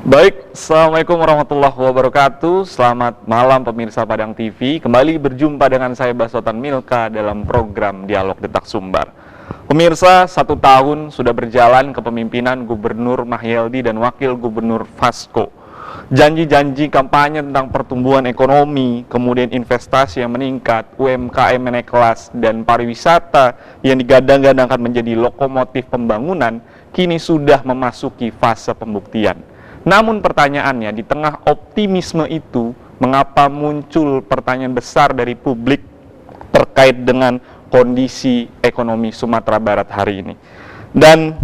Baik, Assalamualaikum warahmatullahi wabarakatuh. Selamat malam pemirsa Padang TV. Kembali berjumpa dengan saya Basotan Milka dalam program Dialog Detak Sumbar. Pemirsa, 1 tahun sudah berjalan kepemimpinan Gubernur Mahyeldi dan Wakil Gubernur Vasco. Janji-janji kampanye tentang pertumbuhan ekonomi, kemudian investasi yang meningkat, UMKM yang naik kelas, dan pariwisata yang digadang-gadangkan menjadi lokomotif pembangunan, kini sudah memasuki fase pembuktian. Namun pertanyaannya, di tengah optimisme itu, mengapa muncul pertanyaan besar dari publik terkait dengan kondisi ekonomi Sumatera Barat hari ini? Dan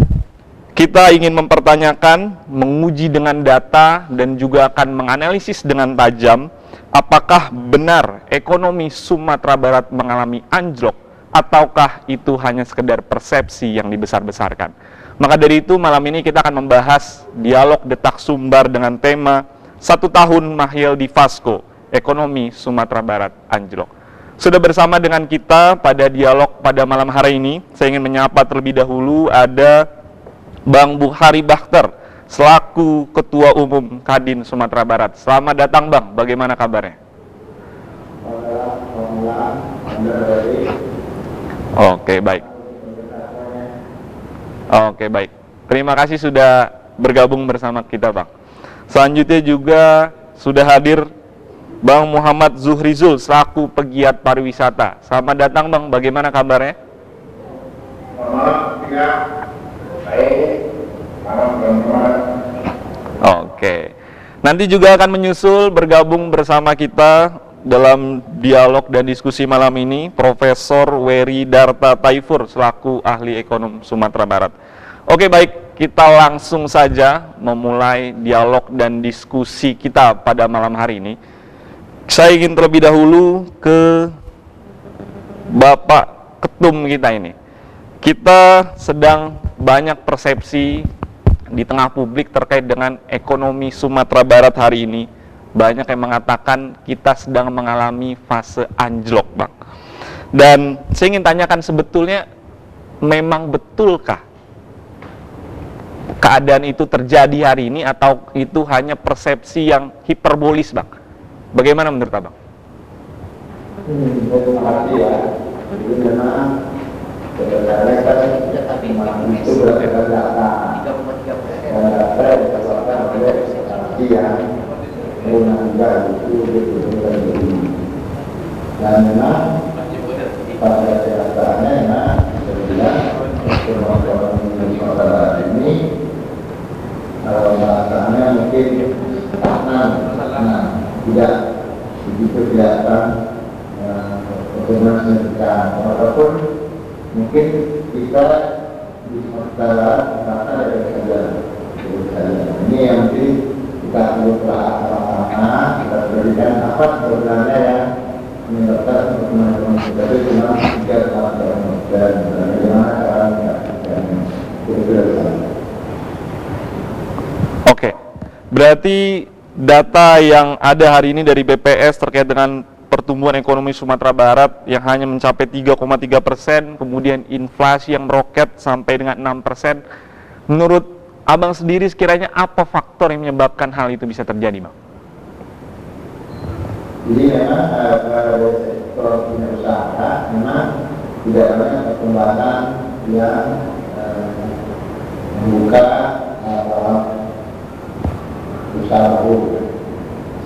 kita ingin mempertanyakan, menguji dengan data, dan juga akan menganalisis dengan tajam, apakah benar ekonomi Sumatera Barat mengalami anjlok, ataukah itu hanya sekedar persepsi yang dibesar-besarkan. Maka dari itu malam ini kita akan membahas Dialog Detak Sumbar dengan tema 1 tahun Mahyeldi Vasco, Ekonomi Sumatera Barat Anjlok. Sudah bersama dengan kita pada dialog pada malam hari ini, saya ingin menyapa terlebih dahulu ada Bang Bukhari Bakhter, selaku Ketua Umum Kadin Sumatera Barat. Selamat datang Bang, bagaimana kabarnya? Oke, baik. Oke, baik. Terima kasih sudah bergabung bersama kita, Bang. Selanjutnya juga sudah hadir Bang Muhammad Zuhrizul selaku pegiat pariwisata. Selamat datang, Bang. Bagaimana kabarnya? Selamat ya. Baik. Selamat. Oke. Nanti juga akan menyusul bergabung bersama kita dalam dialog dan diskusi malam ini Profesor Wery Darta Taifur selaku ahli ekonom Sumatera Barat. Oke, baik, kita langsung saja memulai dialog dan diskusi kita pada malam hari ini. Saya ingin terlebih dahulu ke Bapak Ketum kita ini. Kita sedang banyak persepsi di tengah publik terkait dengan ekonomi Sumatera Barat hari ini. Banyak yang mengatakan kita sedang mengalami fase anjlok, Bang. Dan saya ingin tanyakan, sebetulnya memang betulkah keadaan itu terjadi hari ini atau itu hanya persepsi yang hiperbolis, Bang? Bagaimana menurut Abang? Terima kasih ya. Jadi memang sebenarnya kan itu berdasarkan data. Dan data yang dikeluarkan oleh instansi yang mengundang itu betul-betul ini. Dan memang pada kenyataannya memang sebenarnya ekonomi Sumatera Barat ini bahasannya mungkin stagnan, tidak begitu kelihatan perkembangan signifikan. Walaupun mungkin kita di Sumatera Barat ada saja. Ini yang mungkin kita perlu sama-sama kita berikan apa sebenarnya yang menyebabkan perkembangan ekonomi kita itu cuma 3 tahun dan bagaimana cara mengatasikan itu. Oke, berarti data yang ada hari ini dari BPS terkait dengan pertumbuhan ekonomi Sumatera Barat yang hanya mencapai 3,3%, kemudian inflasi yang meroket sampai dengan 6%. Menurut Abang sendiri sekiranya apa faktor yang menyebabkan hal itu bisa terjadi, Bang? Jadi memang pada sektor dunia usaha memang tidak banyak perkembangan yang membuka usaha baru.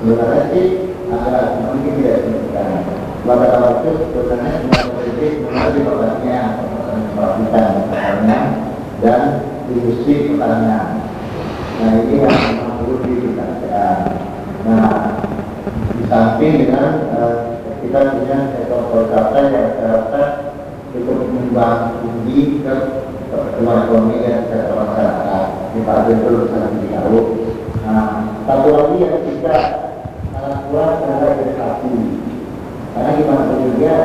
Sebenarnya sih ada mungkin tidak signifikan. Pada tahun itu sebenarnya semua politik mengalami berbagai melakukan pertanian dan industri pertanian. Nah ini yang memang perlu ditingkatkan. Nah di samping dengan kita punya sektor pariwisata yang rata-rata cukup menyumbang tinggi ke pertumbuhan ekonomi dan sektor masyarakat. Kita perlu sangat tahu. Nah satu lagi yang kita kuat adalah investasi. Karena gimana juga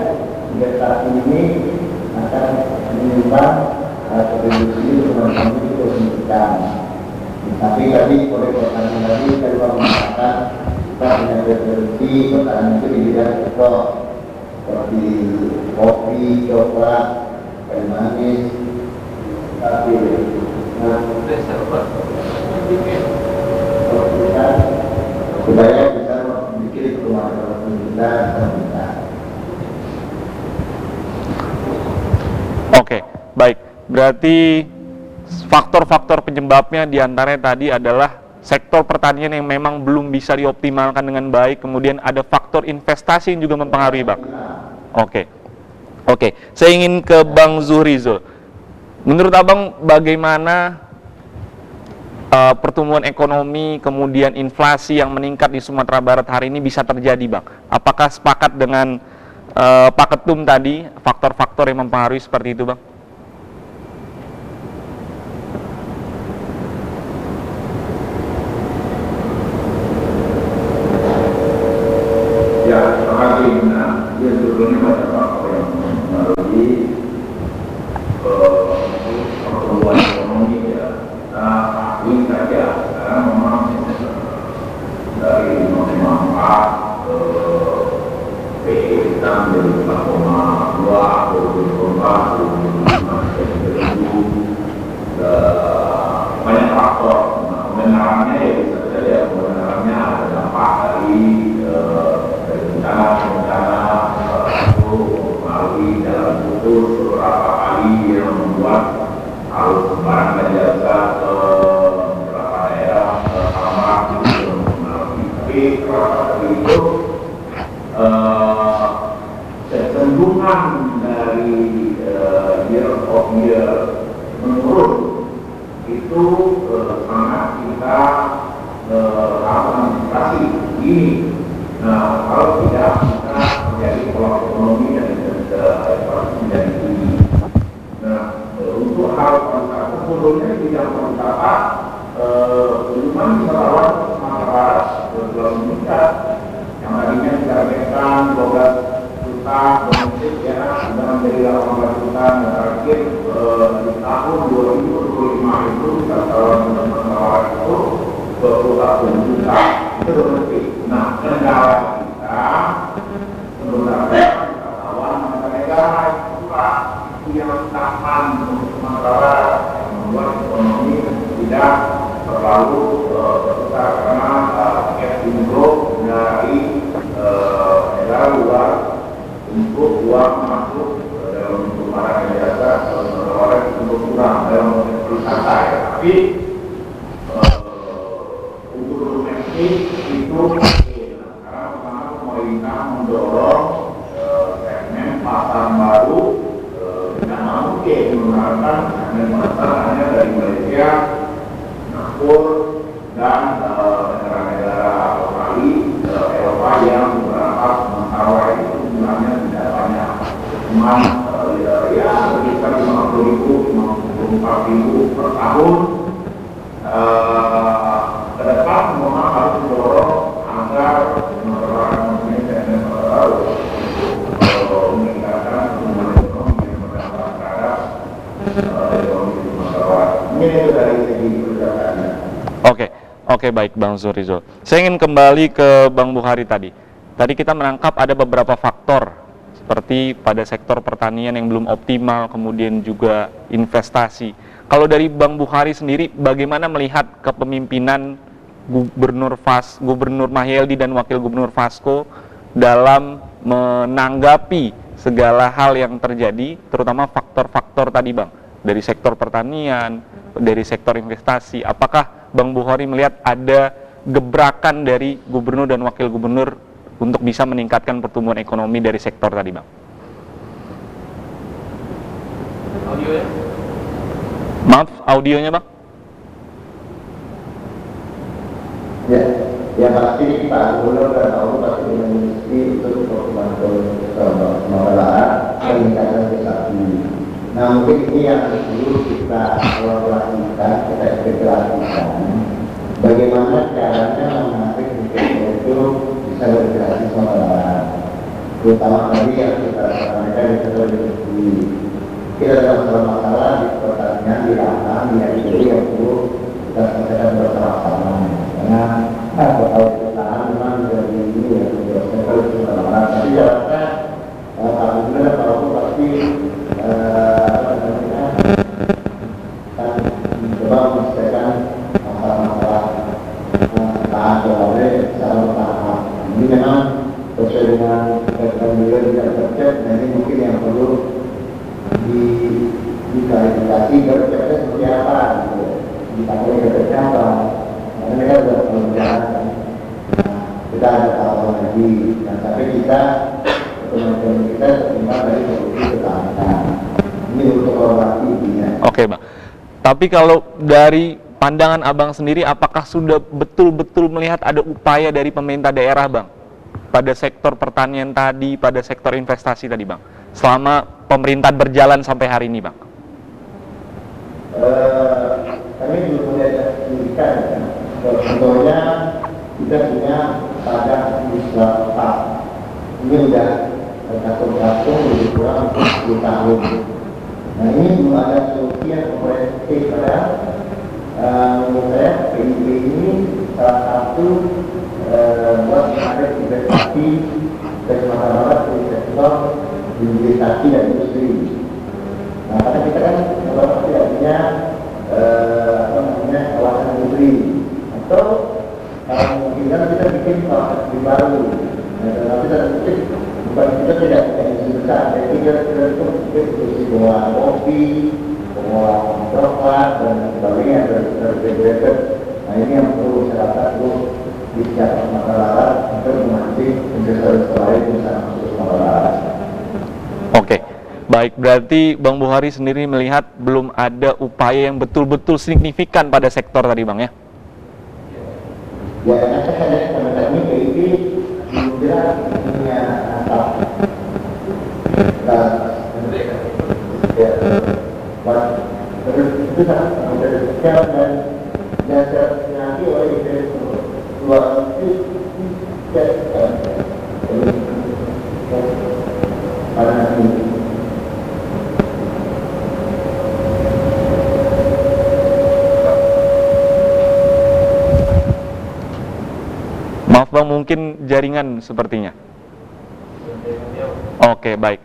investasi ini akan menyumbang kontribusi untuk ekonomi itu signifikan. Tapi tadi oleh pertanyaan tadi saya juga mengatakan kita punya referensi pertanyaan itu di bidang sektor seperti kopi, coklat, kayu manis, tapi nah kita supaya bisa memiliki pertumbuhan ekonomi kita meningkat. Oke, baik. Berarti faktor-faktor penyebabnya diantaranya tadi adalah sektor pertanian yang memang belum bisa dioptimalkan dengan baik, kemudian ada faktor investasi yang juga mempengaruhi, Bang. Oke. Saya ingin ke Bang Zuhrizul. Menurut Abang bagaimana pertumbuhan ekonomi, kemudian inflasi yang meningkat di Sumatera Barat hari ini bisa terjadi, Bang? Apakah sepakat dengan Pak Ketum tadi, faktor-faktor yang mempengaruhi seperti itu, Bang? Ya, terima kasih. Nah, dia sebetulnya banyak faktor yang mempengaruhi pertumbuhan ekonomi ya. Nah, ini saja sekarang memang dari 5,4 PIB kita menjadi 4,2 atau 4,5 banyak faktor. Nah, kebenarannya ya bisa saja kebenarannya ada dampak dari rencana itu melalui dalam putus beberapa kali yang membuat arus barang dan jasa ke beberapa daerah sama itu melalui. Tapi kalau dari itu kecenderungan dari year of year menurun itu sangat kita harus antisipasi ini. Nah, kalau tidak kita terjadi pola ekonomi dan menjadi tinggi. Nah, untuk hal pariwisata sebelumnya di bidang pariwisata kunjungan wisatawan Sumatera Barat belum meningkat. Yang tadinya ditargetkan 12 juta domestik ya sudah menjadi 18 juta. Dan terakhir di tahun 2025 itu wisatawan Sumatera Barat itu 21 juta itu domestik. Nah, negara kita sebenarnya wisatawan negara itu yang tahan untuk Sumatera Barat yang membuat ekonomi tidak terlalu besar karena tiket inflow dari negara luar untuk uang masuk dalam bentuk barang dan jasa Sumatera Barat untuk kurang dalam wisata ya. Tapi untuk domestik itu karena pertama pemerintah mendorong segmen pasar baru tidak mungkin menggunakan segmen pasar hanya dari Malaysia, Singapura dan negara-negara Australia, Eropa yang beberapa sementara itu jumlahnya tidak banyak, cuma ya sekitar 50.000, 54.000 per tahun. Ke depan memang harus mendorong agar menerapkan segmen baru untuk meningkatkan pertumbuhan ekonomi yang berdampak terhadap ekonomi Sumatera Barat. Ini itu dari segi perjalanannya. Oke, baik Bang Zuhrizul. Saya ingin kembali ke Bang Bukhari tadi. Tadi kita menangkap ada beberapa faktor seperti pada sektor pertanian yang belum optimal, kemudian juga investasi. Kalau dari Bang Bukhari sendiri, bagaimana melihat kepemimpinan Gubernur Mahyeldi dan Wakil Gubernur Vasco dalam menanggapi segala hal yang terjadi, terutama faktor-faktor tadi, Bang, dari sektor pertanian, dari sektor investasi? Apakah Bang Bukhari melihat ada gebrakan dari Gubernur dan Wakil Gubernur untuk bisa meningkatkan pertumbuhan ekonomi dari sektor tadi, Bang? Audio ya? Maaf, audionya, Bang? Ya, yang pasti Pak Gubernur dan Pak pasti memiliki untuk pertumbuhan ekonomi Sumatera Barat peningkatan investasi. Nah, mungkin ini yang perlu kita elaborasikan, kita spekulasikan bagaimana caranya menarik investor itu bisa bergerak di Sumatera Barat, terutama tadi yang kita sampaikan di sektor industri. Kita ada masalah di pertanian, di ladang, di industri yang perlu kita selesaikan bersama-sama. Karena kalau kita memang dari ini ya sektor Sumatera Barat, tapi jalannya Pak Gubernur dan Pak pasti coba menyelesaikan masalah-masalah kita terima dari solusi pertahanan. Ini untuk hormati intinya. Oke Bang. Tapi kalau dari pandangan Abang sendiri, apakah sudah betul-betul melihat ada upaya dari pemerintah daerah Bang? Pada sektor pertanian tadi, pada sektor investasi tadi Bang? Selama pemerintahan berjalan sampai hari ini Bang? Kami belum melihat signifikan ya. Contohnya kita punya padang wisata. Ini udah terkatung-katung lebih kurang 10 tahun. Nah ini belum ada solusi yang komprehensif. Menurut saya PIB ini salah satu buat menarik investasi ke Sumatera Barat di sektor hilirisasi dan industri. Nah karena kita kan kalau tidak punya kawasan industri atau kalau mungkin kita bikin kawasan industri baru. Nah kita mungkin bukan kita tidak punya industri besar, tapi kita itu mungkin industri bawa kopi, bawa coklat dan sebagainya terregulated. Nah ini yang perlu masyarakat perlu disiapkan Sumatera Barat untuk memancing investasi lain bisa masuk Sumatera Barat. Oke, baik. Berarti Bang Buhari sendiri melihat belum ada upaya yang betul-betul signifikan pada sektor tadi Bang ya? Ya, karena saya sampai ini PIB belum jelas punya asal. Ya, terus itu sangat sosial dan dasar nanti oleh investor luar itu pada nanti. Maaf Bang, mungkin jaringan sepertinya. Oke, baik.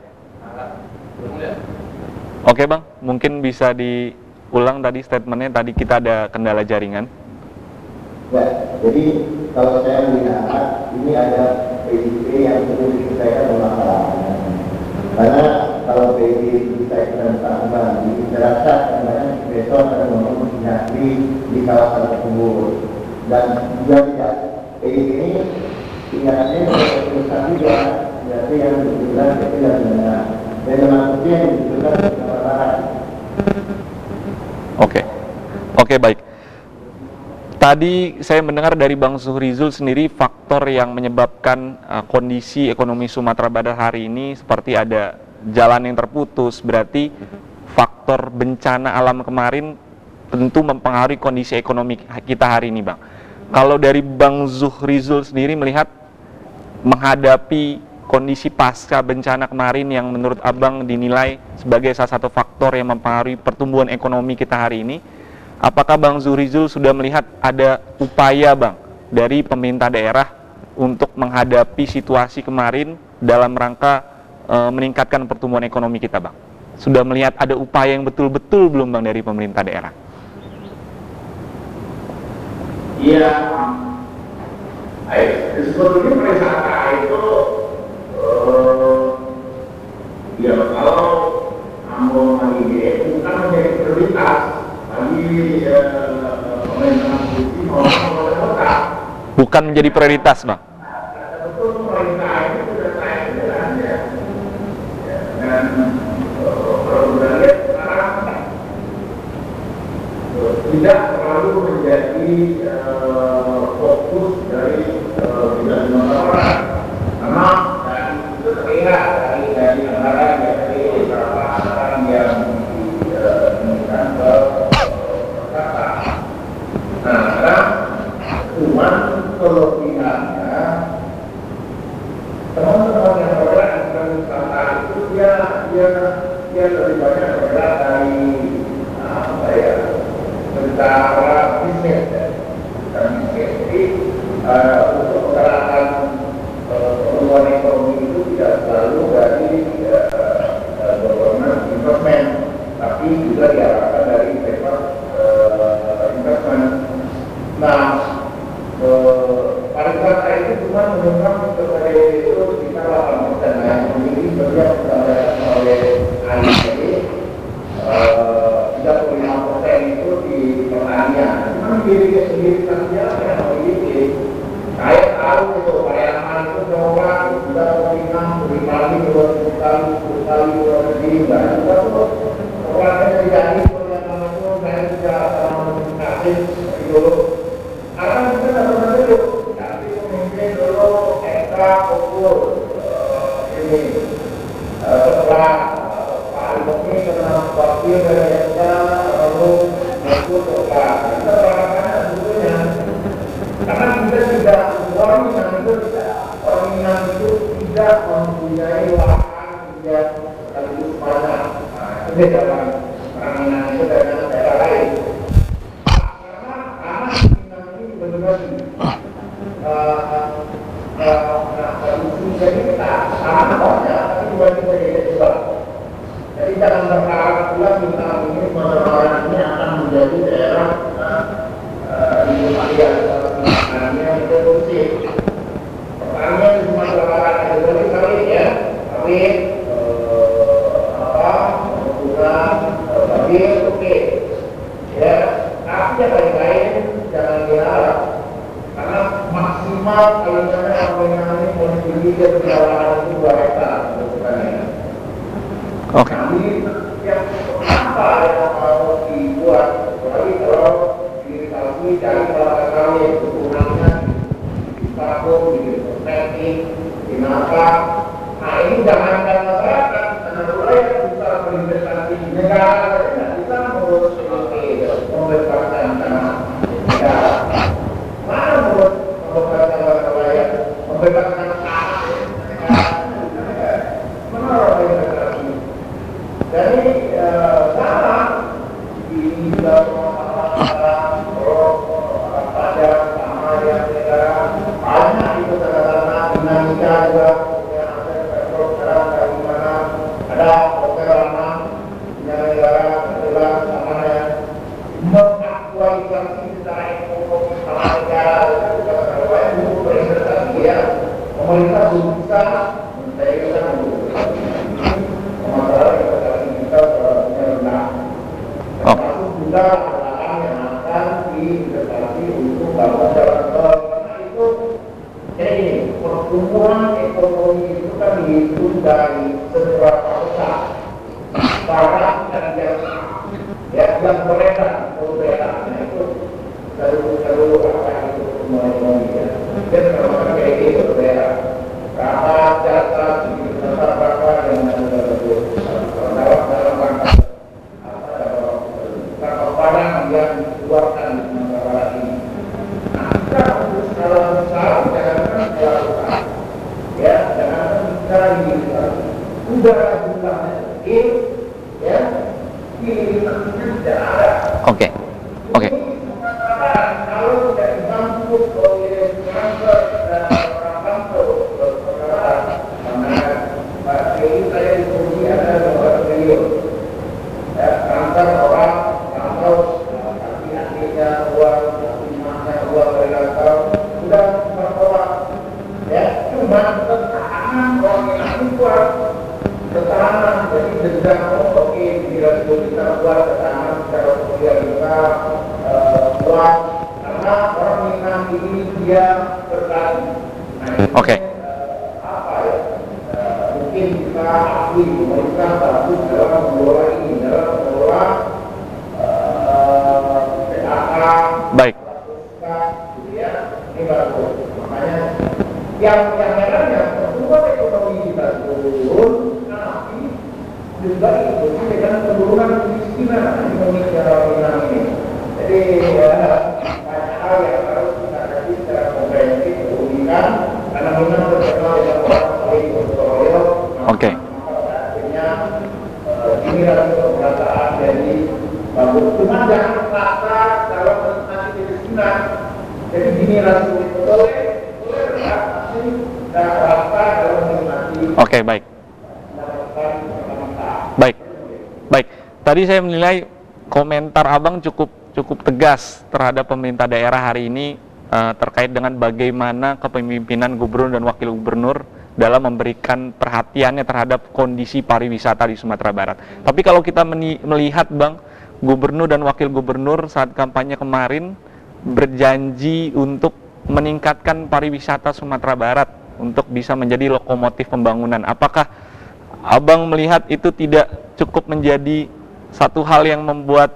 Oke Bang, mungkin bisa diulang tadi statementnya, tadi kita ada kendala jaringan. Ya, jadi kalau saya melihat ini ada PIB yang perlu diselesaikan masalahnya. Karena kalau PIB diselesaikan kembali, saya rasa banyak investor akan membangun industri di kawasan tersebut. Dan juga tidak PIB ini tinggalnya perusahaan juga, berarti yang dibutuhkan itu yang benar. Dan maksudnya yang dibutuhkan Sumatera Barat. Oke, baik. Tadi saya mendengar dari Bang Zuhrizul sendiri faktor yang menyebabkan kondisi ekonomi Sumatera Barat hari ini seperti ada jalan yang terputus, berarti faktor bencana alam kemarin tentu mempengaruhi kondisi ekonomi kita hari ini Bang. Kalau dari Bang Zuhrizul sendiri melihat menghadapi kondisi pasca bencana kemarin yang menurut Abang dinilai sebagai salah satu faktor yang mempengaruhi pertumbuhan ekonomi kita hari ini, apakah Bang Zuhrizul sudah melihat ada upaya Bang dari pemerintah daerah untuk menghadapi situasi kemarin dalam rangka meningkatkan pertumbuhan ekonomi kita Bang? Sudah melihat ada upaya yang betul-betul belum Bang dari pemerintah daerah? Iya, sebetulnya pariwisata itu ya kalau Ambon lagi bukan menjadi prioritas bagi pemerintahan provinsi maupun kota. Bukan menjadi prioritas Bang? Betul, pemerintah itu sudah naik jalan ya. Dan kalau kita lihat sekarang tidak terlalu menjadi fokus dari kita Sumatera Barat, karena itu terlihat dari anggaran dari beberapa anggaran yang diberikan ke kota. Nah, sekarang cuman kelebihannya teman-teman yang bergerak di wisata itu dia lebih banyak bergerak dari secara bisnis dan bisnis. Jadi untuk pergerakan pertumbuhan ekonomi itu tidak selalu dari government investment, tapi juga diarahkan dari sektor investment. Nah, pariwisata itu cuma menunjukkan sebagai itu sekitar 8%. Nah, ini sebenarnya dikatakan oleh AIC 35% itu di pertanian. Cuma dirinya sendiri saja yang memiliki. Saya tahu itu Pariaman itu coba sudah 5 kali luar negeri enggak juga kok. Orangnya tidak itu yang namanya saya juga komunikasi dulu. Akan kita tidak pernah dulu. Tapi pemimpin dulu ekstra fokus ini setelah Pak Almoki kena wakil dari ekstra lalu fokus setelah kita perlakukan sebetulnya. Karena kita tidak orang itu tidak mempunyai lahan yang sekaligus panas. Itu dalam permainan itu dengan daerah lain. Karena ini benar-benar jadi kita sama banyak, tapi juga juga. Jadi jangan berharap pula kita ini Sumatera ini akan menjadi daerah di Malaysia namanya itu kondusif. Pertama di Sumatera Barat itu sawit ya, sawit kebutuhan sawit oke ya, tapi yang lain jangan diharap karena maksimal kalau misalnya orang ini memiliki perjalanan itu 2 hektar kebutuhannya. Oke. Kami yang apa yang mau dibuat, kecuali kalau diritasi dari pelanggan kami kekurangnya ditabung, diperspektif, dinata. Nah ini jangankan masyarakat, karena rakyat bisa berinvestasi di negara, tidak bisa mengurus membebaskan tanah negara. Mana membebaskan rakyat, membebaskan tanah negara, mana orang investasi. Jadi sama di dalam pajak sama yang negara banyak itu karena dinamika juga yang ada petrol sekarang dari mana ada hotel lama yang negara adalah sama yang mengaktualisasi secara ekonomi sama negara juga kalau berinvestasi ya pemerintah belum bisa mencairkan masalah investasi kita punya rendah termasuk juga lahan yang akan diinvestasi untuk bangun jalan tol karena itu jadi pertumbuhan ekonomi itu kan dihitung dari seberapa besar barang dan jasa ya yang beredar itu selalu apa itu pertumbuhan ekonomi ya dan kalau kayak gitu beredar berapa jasa berapa yang dalam rangka barang yang dikeluarkan di Sumatera Barat ini. Nah, kita untuk skala besar jangan melakukan, ya, jangan kita ini udara jumlahnya kecil, ya, pilihannya tidak ada. Oke. Sumatera Barat kalau tidak dibantu oleh transfer dan orang bantu ke Sumatera Barat, karena Pak Tri saya dipuji ada 2 triliun, ya, transfer orang artinya uang, timahnya uang dari lantai sudah bertolak ya, cuma ketahanan orang yang kuat ketahanan, jadi dendam oke, bila kita buat ketahanan secara sosial kita kuat karena orang Minang ini dia bertani. Nah, apa ya, mungkin kita akui pemerintah bagus dalam mengelola ini, dalam mengelola Baik. Ini bagus. Makanya yang herannya pertumbuhan ekonomi kita turun, tapi juga itu dengan penurunan kemiskinan ekonomi secara Minang ini. Jadi banyak hal yang harus kita kaji secara komprehensif keunikan karena Minang terkenal dengan orang saling bergotong. Oke. Artinya ini adalah pemerataan dari bagus. Cuma jangan rasa dalam nanti kemiskinan. Jadi gini rasanya boleh tapi tidak rasa dalam menikmati. Oke, baik. Baik. Tadi saya menilai komentar Abang cukup tegas terhadap pemerintah daerah hari ini terkait dengan bagaimana kepemimpinan gubernur dan wakil gubernur dalam memberikan perhatiannya terhadap kondisi pariwisata di Sumatera Barat. Tapi kalau kita melihat Bang, gubernur dan wakil gubernur saat kampanye kemarin berjanji untuk meningkatkan pariwisata Sumatera Barat untuk bisa menjadi lokomotif pembangunan. Apakah Abang melihat itu tidak cukup menjadi satu hal yang membuat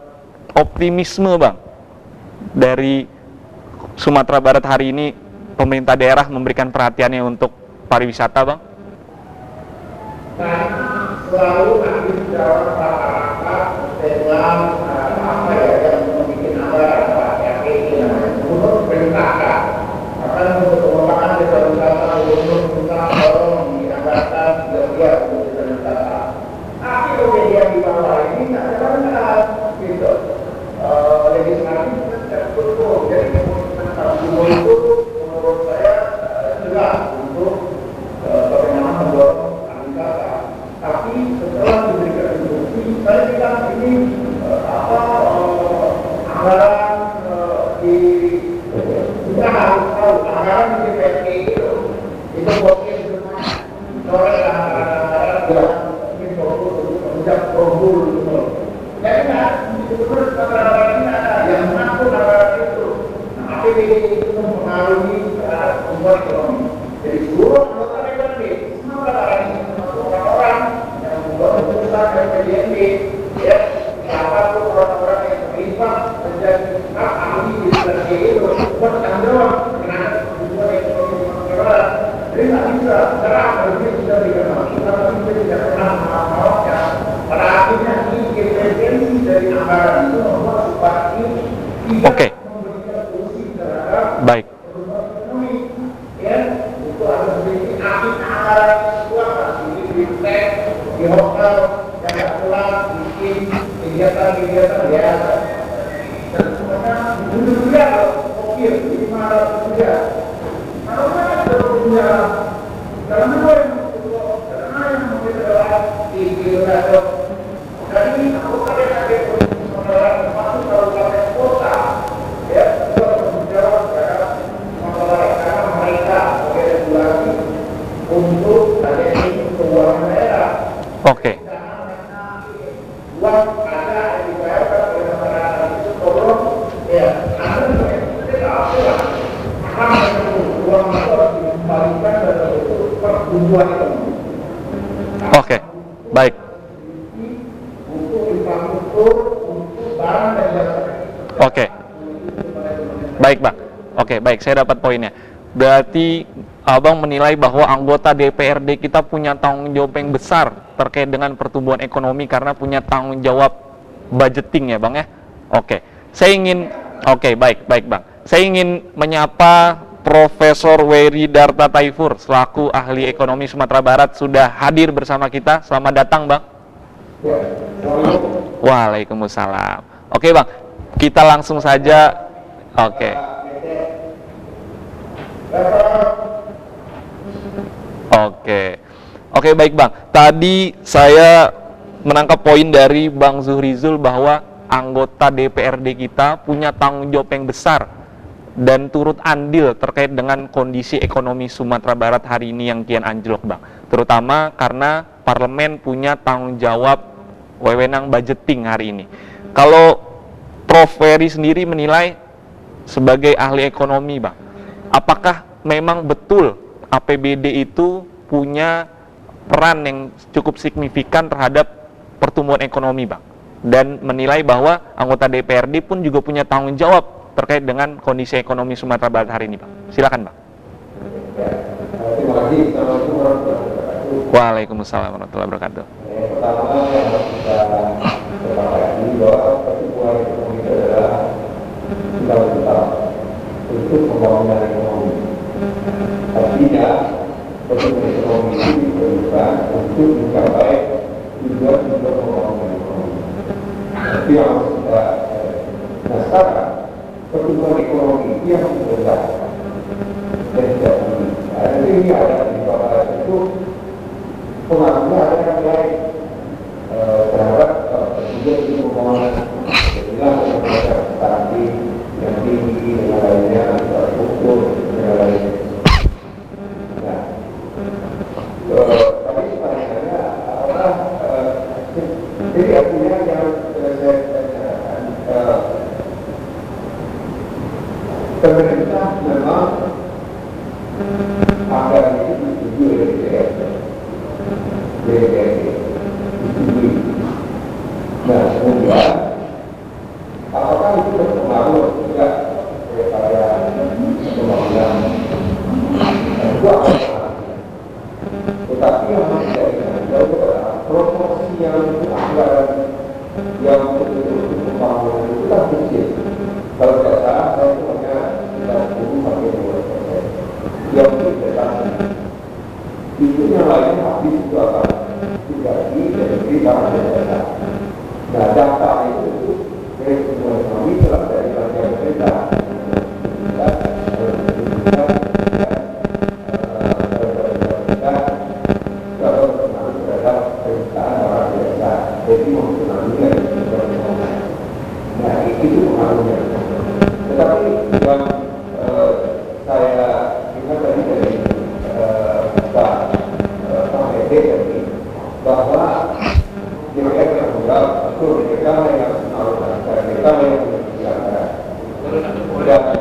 optimisme, Bang, dari Sumatera Barat hari ini pemerintah daerah memberikan perhatiannya untuk pariwisata, Bang? Karena selalu nanti dalam masyarakat dengan apa ya yang membuat apa yang menurut perintahkan akan mengembangkan desa wisata untuk kita tolong dianggarkan dia untuk desa wisata. Tapi kemudian di bawah ini tidak ada gitu legislasi tidak cukup. Jadi kemudian itu menurut saya jelas untuk bagaimana mendorong wisata. Tapi setelah diberikan instruksi, saya bilang ini anggaran di kita harus tahu anggaran di DPRD itu mungkin cuma sore anggaran mungkin fokus untuk mengucap probul gitu. Jadi itu anggaran ini ada yang mengatur anggaran itu. Nah, APBD itu mempengaruhi pertumbuhan ekonomi. Jadi seluruh anggota DPRD semua anggaran ini orang yang membuat keputusan RPJMD ya siapapun orang-orang yang terlibat menjadi ahli di DPRD itu bertanggung jawab dengan kebutuhan ekonomi Sumatera. Jadi nggak bisa sekarang harusnya sudah dikenal tapi kita tidak pernah mengawalnya. Pada akhirnya independensi dari anggaran itu membuat Bupati tidak memberikan solusi terhadap Baik. pertumbuhan ekonomi ya itu harus memiliki ahli anggaran di tek, di hotel, yang tidak pulang, bikin kegiatan-kegiatan biasa. Dan semuanya dunia oke, 500 rupiah. Kalau mana rupiah, dalam dua yang mungkin adalah di Gilgado. Jadi aku kadang-kadang berbicara termasuk kabupaten kota, ya itu harus menjawab terhadap masalah karena mereka sebagai regulasi untuk adanya keuangan daerah. Oke. Uang ada yang dibayarkan oleh masyarakat itu tolong ya ada tidak apa karena uang itu harus dikembalikan dalam bentuk pertumbuhan ekonomi. Oke. Baik. Untuk infrastruktur, untuk barang dan jasa. Oke. Baik, Bang. Oke, baik, saya dapat poinnya. Berarti Abang menilai bahwa anggota DPRD kita punya tanggung jawab yang besar terkait dengan pertumbuhan ekonomi karena punya tanggung jawab budgeting ya, Bang ya. Oke. Baik, Bang. Saya ingin menyapa Profesor Wery Darta Taifur selaku ahli ekonomi Sumatera Barat sudah hadir bersama kita. Selamat datang, Bang. Waalaikumsalam. Oke, Bang. Kita langsung saja. Oke. Oke, baik, Bang. Tadi saya menangkap poin dari Bang Zuhrizul bahwa anggota DPRD kita punya tanggung jawab yang besar dan turut andil terkait dengan kondisi ekonomi Sumatera Barat hari ini yang kian anjlok, Bang. Terutama karena parlemen punya tanggung jawab wewenang budgeting hari ini. Kalau Prof. Wery sendiri menilai sebagai ahli ekonomi, Bang, apakah memang betul APBD itu punya peran yang cukup signifikan terhadap pertumbuhan ekonomi, Bang? Dan menilai bahwa anggota DPRD pun juga punya tanggung jawab terkait dengan kondisi ekonomi Sumatera Barat hari ini, Bang. Silakan, Bang. Terima kasih. Assalamualaikum warahmatullahi wabarakatuh. Waalaikumsalam warahmatullahi wabarakatuh. Pertama yang harus kita sepakati bahwa pertumbuhan ekonomi itu adalah fundamental untuk pembangunan ekonomi. Artinya pertumbuhan ekonomi itu diperlukan untuk mencapai tujuan-tujuan pembangunan ekonomi. Tapi yang harus kita sekarang pertumbuhan ekonomi itu yang rendah dan tidak tinggi. Jadi ini ada di bawah itu pengaruhnya ada yang lain terhadap pertumbuhan itu pembangunan. Jadilah investasi yang tinggi dengan lainnya, infrastruktur dengan lainnya. Nah, tapi pertanyaannya adalah jadi artinya yang saya yang anggaran yang betul-betul pembangunan itu kan kecil. Kalau tidak salah, saya itu hanya 30-20%. Yang investasi itu yang lain habis itu akan dibagi dari barang dan jasa. Nah, data itu dari semua ekonomi telah dari bagian pemerintah. Jadi mempengaruhi nah itu pengaruhnya. Tetapi yang saya ingat tadi dari Pak Ede tadi bahwa DPR yang benar betul DPR yang menawarkan DPR yang berbicara dan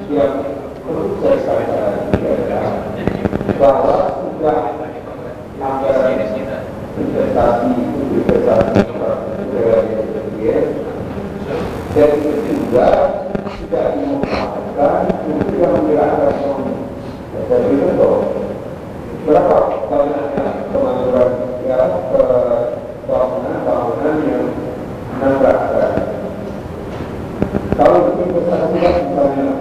yang perlu saya sampaikan adalah bahwa sudah anggaran investasi dan itu juga tidak dimanfaatkan untuk yang menggerakkan ekonomi. Dan itu berapa banyaknya pengangguran bangunan yang menambahkan. Kalau investasi misalnya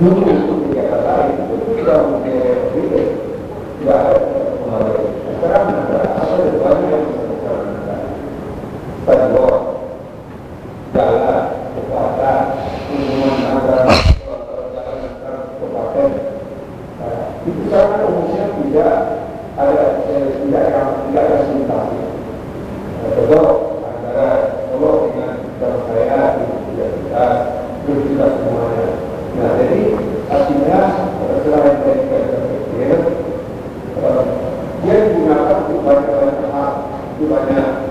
dulu di Jakarta itu tidak mempunyai tidak ada pengaruh. Sekarang ada banyak yang stadion, jalan, jembatan, hubungan antara jalan antar kabupaten. Itu sekarang umumnya tidak ada simulasi. Contoh antara Solo dengan Surabaya itu tidak kita semuanya. Nah, jadi artinya selain dari kecil, dia digunakan untuk banyak hal, untuk banyak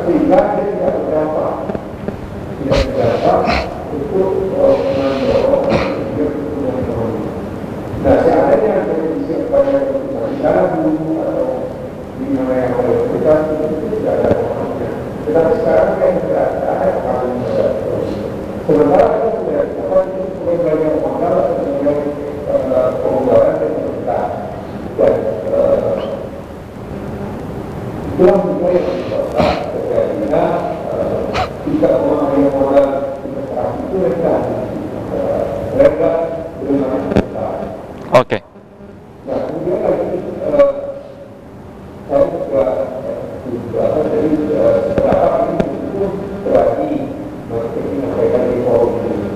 sehingga dia tidak berdampak untuk mendorong ekonomi. Nah, seandainya dari pada keputusan dulu atau di mana yang kita itu tidak ada pengaruhnya. Tetapi sekarang kan tidak ada pengaruhnya. Sementara kita sudah dapat itu sebagai belajar modal sebagai pengeluaran dan pemerintah. Dan itulah juga yang disebabkan terjadinya tidak mengambil modal investasi itu mereka belum ada. Oke. Nah, kemudian lagi saya juga dari beberapa ini itu berarti menyampaikan di forum ini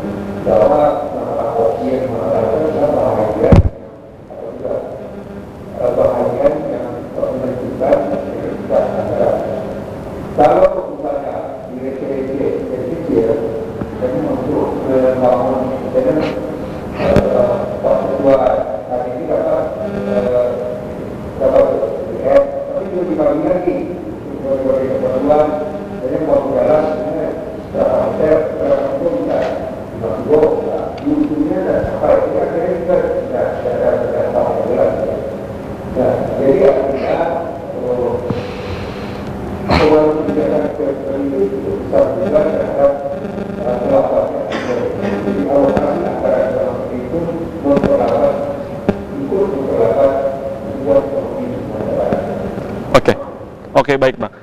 bahwa masalah kopi yang adalah bahagian atau juga bahagian yang menentukan identitas negara. Kalau misalnya di receh-receh kecil, jadi untuk membangun dengan Pak Ketua hari ini dapat tapi juga dibagi lagi berbagai keperluan dan yang mau jalan berapa hotel berapa bisa YouTube-nya dan sampai itu akhirnya kita tidak tahu jelas. Nah, jadi artinya keluar kebijakan seperti itu bisa juga terhadap melakukan jadi alokasi antara seperti itu memperlambat ikut memperlambat buat ekonomi masyarakat. Oke, baik Bang.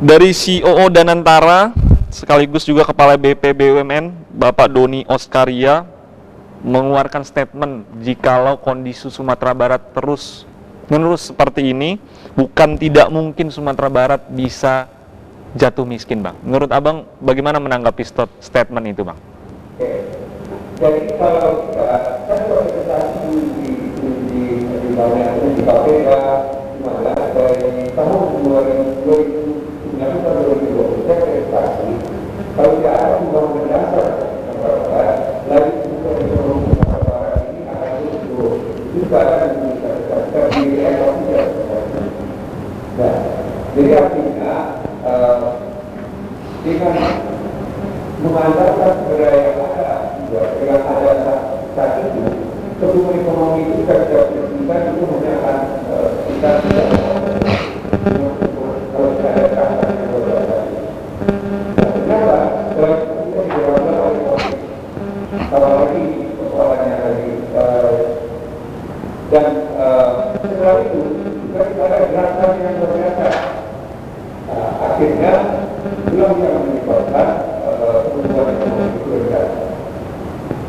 Dari COO Danantara sekaligus juga Kepala BP BUMN Bapak Doni Oskaria mengeluarkan statement jikalau kondisi Sumatera Barat terus menerus seperti ini, bukan tidak mungkin Sumatera Barat bisa jatuh miskin, Bang. Menurut Abang, bagaimana menanggapi statement itu, Bang? Jadi kalau kita kan investasi di banyak di KPK mana dari tahun 2009 sampai 2020 saya investasi kalau tidak ada pembangunan dasar lagi untuk ekonomi Barat ini akan turun juga akan terdiri ekonomi tidak. Nah, jadi artinya dengan mengandalkan budaya yang ada dengan ada saat itu pertumbuhan ekonomi itu kita itu hanya akan kita tidak kalau tidak ada kata yang berbeda. Kenapa? Kalau kita tidak akhirnya itulah yang menyebabkan pertumbuhan ekonomi itu rendah.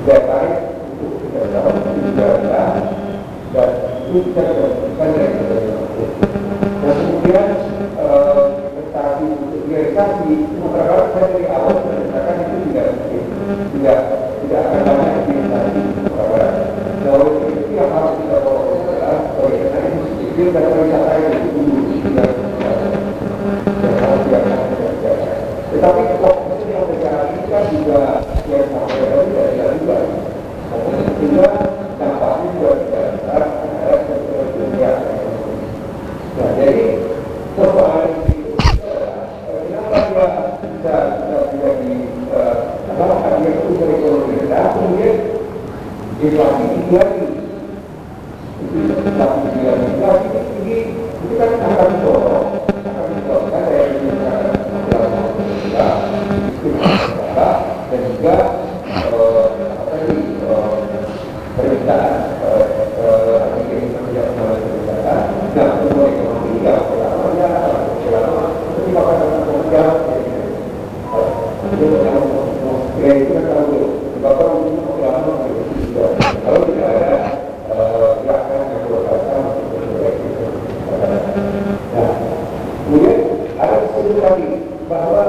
Daya tarik untuk kita jauh itu juga rendah, dan itu bisa dilakukan dari negara. Dan kemudian investasi untuk realisasi Sumatera Barat saya dari awal mengatakan itu tidak akan banyak investasi di Sumatera Barat. Nah, oleh itu yang harus kita bawa adalah bagaimana industri dan pariwisata itu dulu tidak. Tetapi fokus yang berjalan ini kan juga yang sampai tadi tidak juga. Sehingga dampaknya juga tidak besar terhadap dunia. Nah, jadi persoalan itu kenapa dia bisa menjadi dia itu ekonomi rendah, kemudian inflasi tinggi lagi. Inflasi tinggi itu kan akan mendorong kan dari dan juga permintaan dan pertumbuhan ekonomi yang pertamanya seperti makanan komersial itu kan kalau bapak untuk pengelama kalau tidak ada gerakan yang berkaitan nah kemudian ada sesuatu lagi bahwa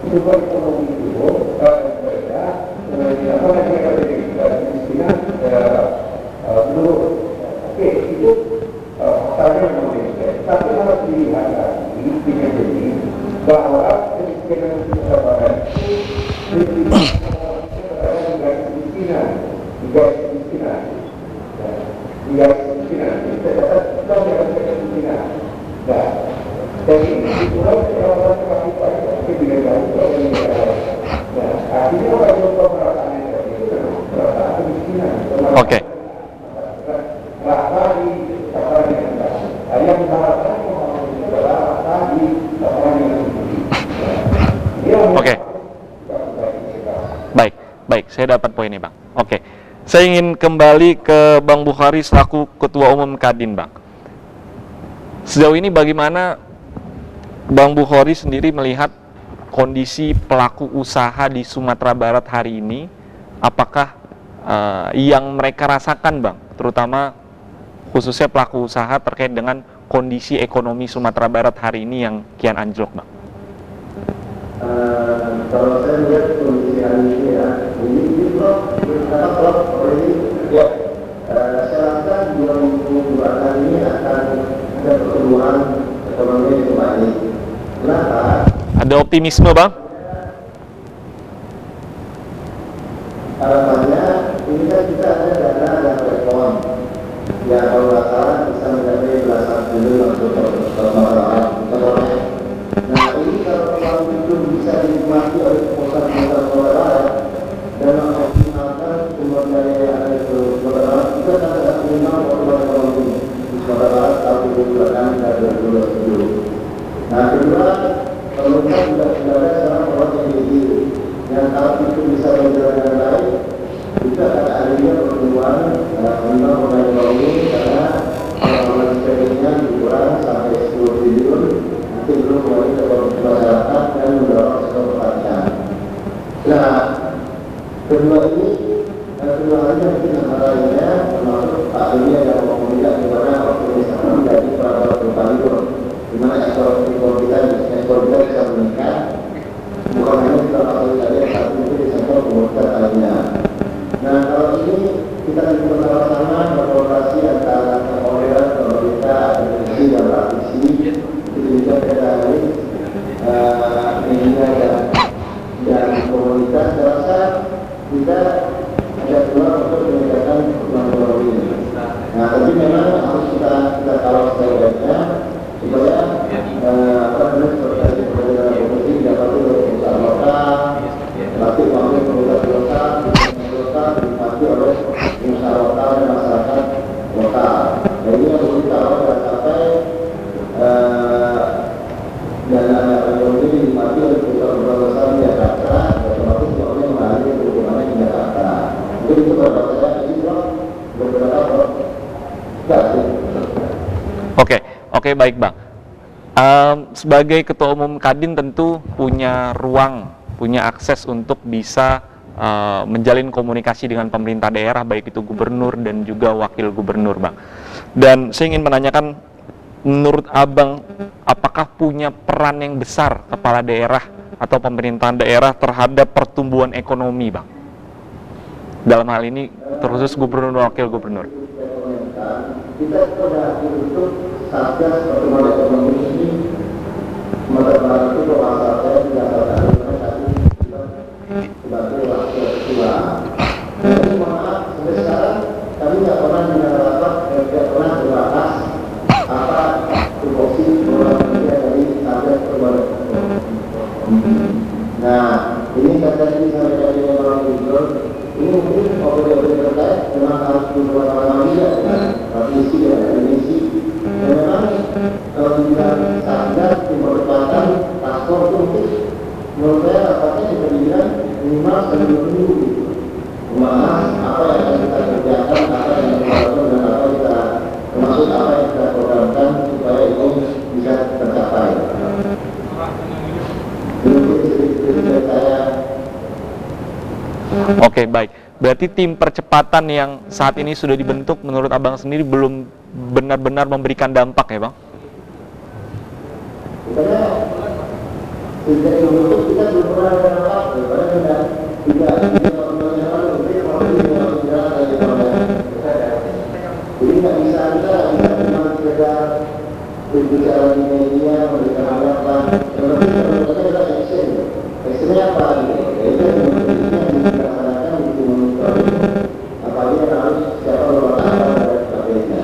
pertumbuhan ekonomi itu berbeda apa lagi yang ada di kemiskinan menurun. Oke, itu faktanya menurun. Tapi harus dilihat lagi jadi bahwa kemiskinan di Sumatera Barat itu juga kemiskinan kita kemiskinan. Nah, jadi itulah orang kapasitas itu tidak tahu nah, artinya kalau pemerataan itu pemerataan kemiskinan. Oke. Rata di sasaran yang rendah. Yang diharapkan itu adalah rata di sasaran yang tinggi. Oke. Baik, saya dapat poinnya, Bang. Oke. Saya ingin kembali ke Bang Bukhari selaku Ketua Umum Kadin, Bang. Sejauh ini bagaimana Bang Bukhari sendiri melihat kondisi pelaku usaha di Sumatera Barat hari ini? Apakah yang mereka rasakan, Bang, terutama khususnya pelaku usaha terkait dengan kondisi ekonomi Sumatera Barat hari ini yang kian anjlok, Bang? Kalau saya lihat kondisi hari ini ya, ini saya rasa 2022 ini akan ada pertumbuhan ekonomi yang baik. Kenapa? Ada optimisme, Bang? Harapannya ini kan kita ada dana dan respon yang kalau nggak salah bisa mencapai belasan triliun untuk masyarakat. Nah ini kalau uang itu bisa dinikmati oleh perusahaan-perusahaan Barat dan mengoptimalkan sumber daya yang ada di Barat, kita akan dapat minimal pertumbuhan ekonomi di Barat tahun 2026 dan 2027. Nah kedua, pemerintah juga sudah ada sekarang program yang kalau itu bisa berjalan dengan baik, kita akan adanya pertumbuhan minimal pertumbuhan ekonomi karena pengembangan sebagainya dikurang sampai 10 triliun. Nanti belum kembali ke masyarakat dan mendorong sektor pertanian. Nah, kedua ini, kedua halnya mungkin antara lainnya termasuk Pak Dunia yang meminta kepada organisasi menjadi peraturan berpaliur, di mana ekspor kita bisa meningkat, bukan hanya kita pasal saja, tapi itu di sektor komoditas lainnya. Nah, kalau ini kita bersama-sama berkolaborasi antara pemerintah, akademisi dan praktisi. Juga dari media dan komunitas, saya rasa kita ada peluang untuk meningkatkan pertumbuhan ekonomi ini. Nah, tapi memang harus kita kawal sebaiknya supaya seperti dalam komisi dapat perusahaan lokal, tapi waktu komunitas lokal dinikmati oleh usaha lokal dan masyarakat lokal. Nah, ini yang perlu kita kawal dan sampai dan anak ekonomi dinikmati oleh perusahaan besar di Jakarta, otomatis semuanya mengalami pertumbuhannya di Jakarta. Mungkin itu beberapa saya ini beberapa Oke, baik, Bang. Sebagai Ketua Umum Kadin tentu punya ruang, punya akses untuk bisa menjalin komunikasi dengan pemerintah daerah, baik itu gubernur dan juga wakil gubernur, Bang. Dan saya ingin menanyakan, menurut Abang, apakah punya peran yang besar kepala daerah atau pemerintahan daerah terhadap pertumbuhan ekonomi, Bang? Dalam hal ini terkhusus gubernur dan wakil gubernur. Kita sudah untuk satgas pertumbuhan ekonomi ini merupakan itu bahasa saya tidak tahu tapi sebagai wakil ketua. Jadi maaf sampai sekarang kami tidak pernah mendapat, tidak pernah berbahas apa tupoksi pertumbuhan dari satgas pertumbuhan ekonomi. Nah, ini kata ini sampai dari orang gubernur. Ini mungkin objek-objek terkait memang harus beberapa tidak transmisi dan emisi. Dan memang kalau kita sadar di merupakan paspor untuk menurut saya rapatnya juga dibilang minimal 2 minggu gitu. Membahas apa yang akan kita kerjakan, apa yang kita lakukan dan apa kita termasuk apa yang kita programkan supaya ini bisa tercapai. Ini sedikit saya. Oke, baik. Berarti tim percepatan yang saat ini sudah dibentuk menurut Abang sendiri belum benar-benar memberikan dampak ya, Bang? Karena sejak dibentuk kita belum pernah ada apa-apa. Jadi nggak bisa kita cuma sekedar berbicara di media, memberikan harapan. Kalau kita ada action, actionnya apa? Itu yang dilaksanakan di monitor. Apalagi harus siapa melakukan dari KPI-nya.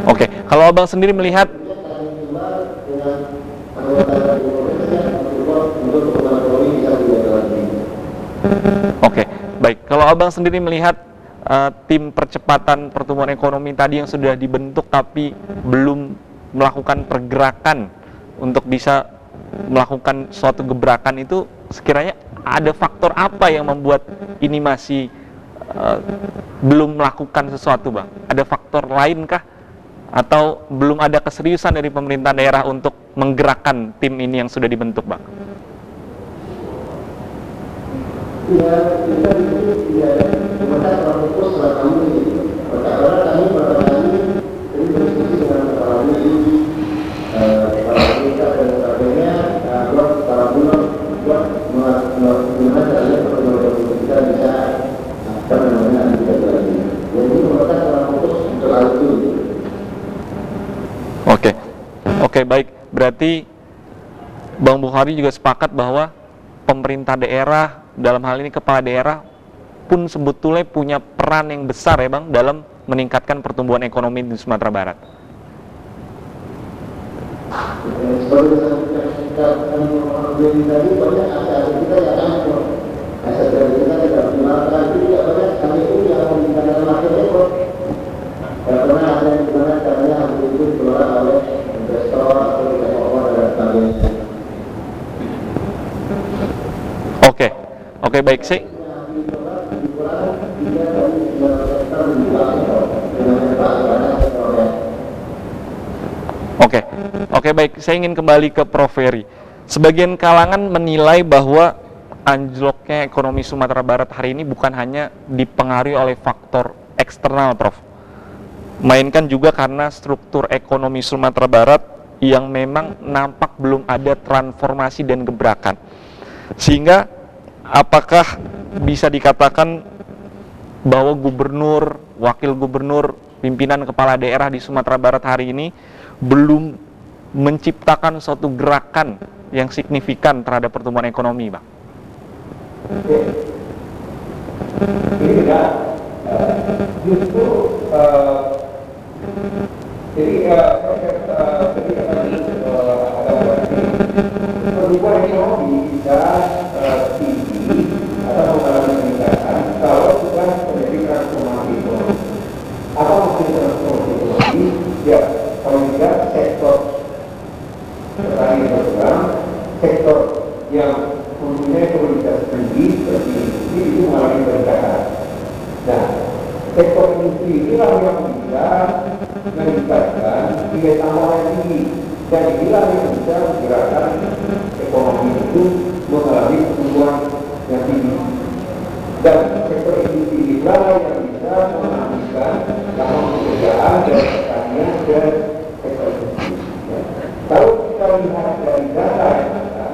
Oke, kalau Abang sendiri melihat Oke, baik. Kalau Abang sendiri melihat tim percepatan pertumbuhan ekonomi tadi yang sudah dibentuk tapi belum melakukan pergerakan untuk bisa melakukan suatu gebrakan itu, sekiranya ada faktor apa yang membuat ini masih belum melakukan sesuatu, Bang? Ada faktor lainkah? Atau belum ada keseriusan dari pemerintah daerah untuk menggerakkan tim ini yang sudah dibentuk, Bang? Ya, kita itu tidak ada fokus setelah kami karena kami pertama kali ini berdiskusi dengan kepala kita dan sebagainya buat para bulan buat menggunakan caranya pertemuan kita bisa apa namanya tidak lagi. Jadi mereka setelah fokus untuk hal itu. Oke, baik. Berarti Bang Bukhari juga sepakat bahwa pemerintah daerah, dalam hal ini kepala daerah, pun sebetulnya punya peran yang besar ya, Bang, dalam meningkatkan pertumbuhan ekonomi di Sumatera Barat. Sebagai kita tadi banyak aset kita yang aset kita tidak dimakan itu tidak banyak kami itu yang meningkatkan marketnya kok. Tidak pernah ada yang dimana caranya harus itu keluar oleh investor atau developer dan sebagainya. Oke, baik sih. Oke, baik. Saya ingin kembali ke Prof. Ferry. Sebagian kalangan menilai bahwa anjloknya ekonomi Sumatera Barat hari ini bukan hanya dipengaruhi oleh faktor eksternal, Prof. Mainkan juga karena struktur ekonomi Sumatera Barat yang memang nampak belum ada transformasi dan gebrakan. Sehingga apakah bisa dikatakan bahwa gubernur, wakil gubernur, pimpinan kepala daerah di Sumatera Barat hari ini belum menciptakan suatu gerakan yang signifikan terhadap pertumbuhan ekonomi, Bang? Ini juga justru pertumbuhan ekonomi bisa tinggi atau mengalami peningkatan kalau sudah terjadi transformasi ekonomi. Apa maksudnya transformasi ekonomi? Ya, kalau tidak sektor petani berkembang, sektor yang mempunyai komoditas tinggi seperti industri itu mengalami peningkatan. Nah, sektor industri inilah yang bisa meningkatkan nilai tambah yang tinggi, dan inilah yang bisa menggerakkan ekonomi itu mengalami pertumbuhan yang tinggi. Dan sektor industri inilah yang bisa mengalihkan lapangan pekerjaan dari pertanian dan sektor industri. Kalau kita lihat dari data yang ada,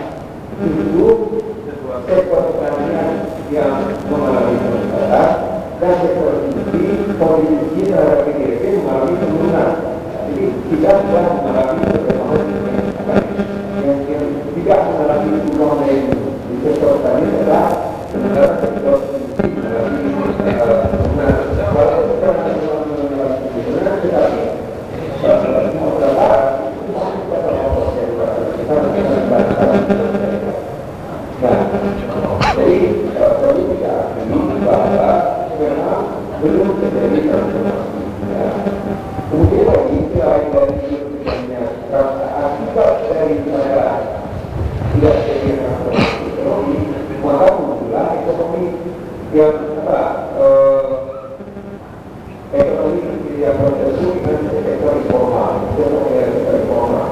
itu sektor pertanian yang mengalami peningkatan dan sektor industri kontribusi terhadap PDB mengalami penurunan. Jadi kita sudah mengalami perkembangan yang tidak mengalami penurunan dari di sektor pertanian adalah sektor industri mengalami penurunan. Kalau kita mengalami penurunan, tetapi jadi perlu kita akui bahwa memang belum terjadi transformasi. Kemudian lagi selain dari terjadinya akibat daripada tidak terjadi transformasi ekonomi, maka muncullah ekonomi yang ekonomi yang tertentu dengan sektor informal, informal.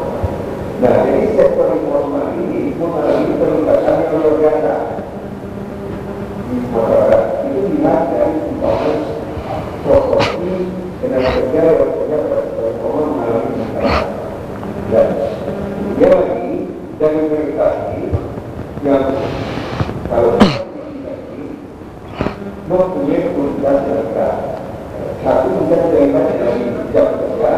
Nah, jadi sektor informal ini mengalami peningkatan yang luar biasa di masyarakat. Itu dilihat dari sumbangan proporsi tenaga kerja yang bekerja pada sektor informal mengalami peningkatan. Dan kemudian lagi dari mereka ini yang kalau mempunyai kebutuhan mereka. Satu bukan dari jam kerja,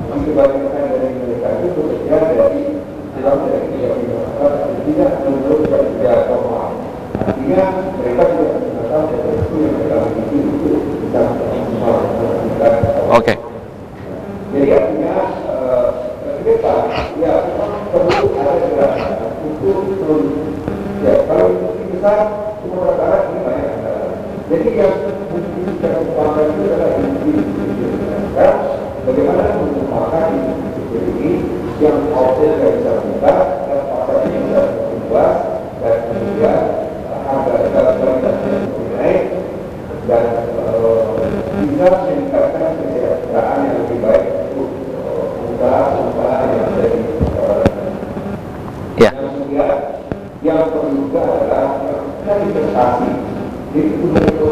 kebanyakan dari mereka itu bekerja dari pulang dari kerja di masyarakat, tidak menurut kerja formal. Artinya mereka tidak menggunakan profesi yang mereka miliki untuk bisa melakukan. Oke. Jadi artinya ke depan, ya memang perlu ada gerakan untuk produksi. Ya kalau industri besar, Sumatera Barat ini banyak antara. Jadi yang mungkin kita kembangkan itu adalah industri besar. Bagaimana mengembangkan industri ini yang outletnya bisa buka dan pasarnya bisa berubah dan kemudian harga kualitasnya lebih naik dan bisa meningkatkan kesejahteraan yang lebih baik untuk usaha-usaha yang ada di masyarakat. Ya. Kemudian yang perlu juga adalah investasi. Jadi ekonomi itu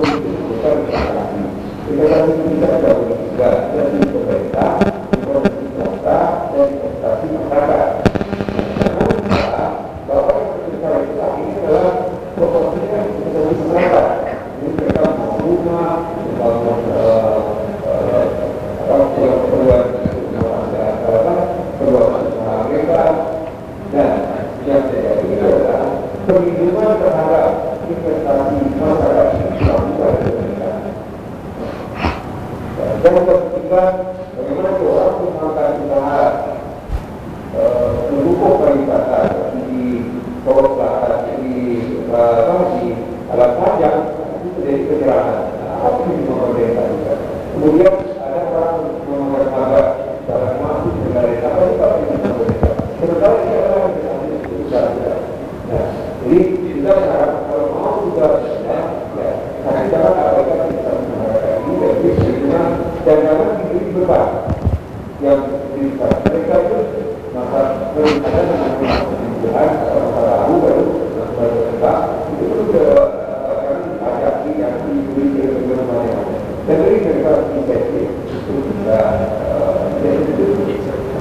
bukan investasi. Investasi itu bisa dahulu juga dari pemerintah, investasi swasta, dan investasi masyarakat. Namun bahwa investasi ini adalah proporsinya investasi masyarakat. Jadi mereka mau rumah, membangun keperluan usaha mereka, dan yang terjadi adalah perlindungan terhadap investasi masyarakat yang dilakukan oleh mereka. Dan ketiga, bagaimana orang melakukan usaha mendukung pariwisata di Pulau Selatan, di Alam Panjang, itu menjadi kecerahan. Apa yang pemerintah juga. Kemudian ada orang menggunakan harga dalam masuk negara yang apa itu apa yang pemerintah. Sementara ini adalah investasi besar. Nah, jadi kita berharap kalau mau juga ya, tapi jangan abaikan kita mengharapkan ini dari sebelumnya dan jangan diberi beban yang diberikan mereka itu maka berencana dengan kebutuhan atau masa lalu baru berkembang itu sudah akan ada yang diberi kebutuhan dan dari mereka insentif untuk bisa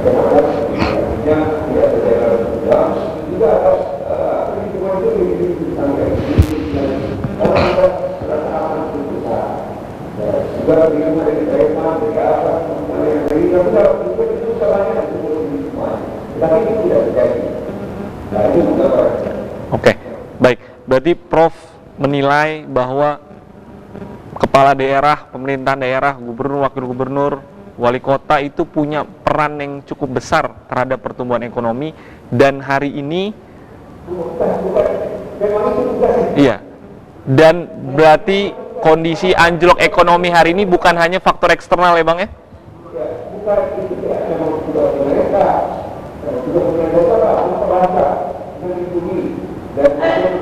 bagaimana artinya tidak terjadi berubah juga atas perhitungan itu lebih ditanggung orang kita rasa aman untuk usaha juga perhitungan dari kereta, dari apa dari itu salahnya untuk semua tapi itu tidak terjadi nah itu juga Oke, baik. Berarti Prof menilai bahwa kepala daerah, pemerintahan daerah, gubernur, wakil gubernur, wali kota itu punya peran yang cukup besar terhadap pertumbuhan ekonomi dan hari ini iya. Dan berarti kondisi anjlok ekonomi hari ini bukan hanya faktor eksternal ya Bang ya? Bukan itu memang sudah mereka bahasa melindungi dan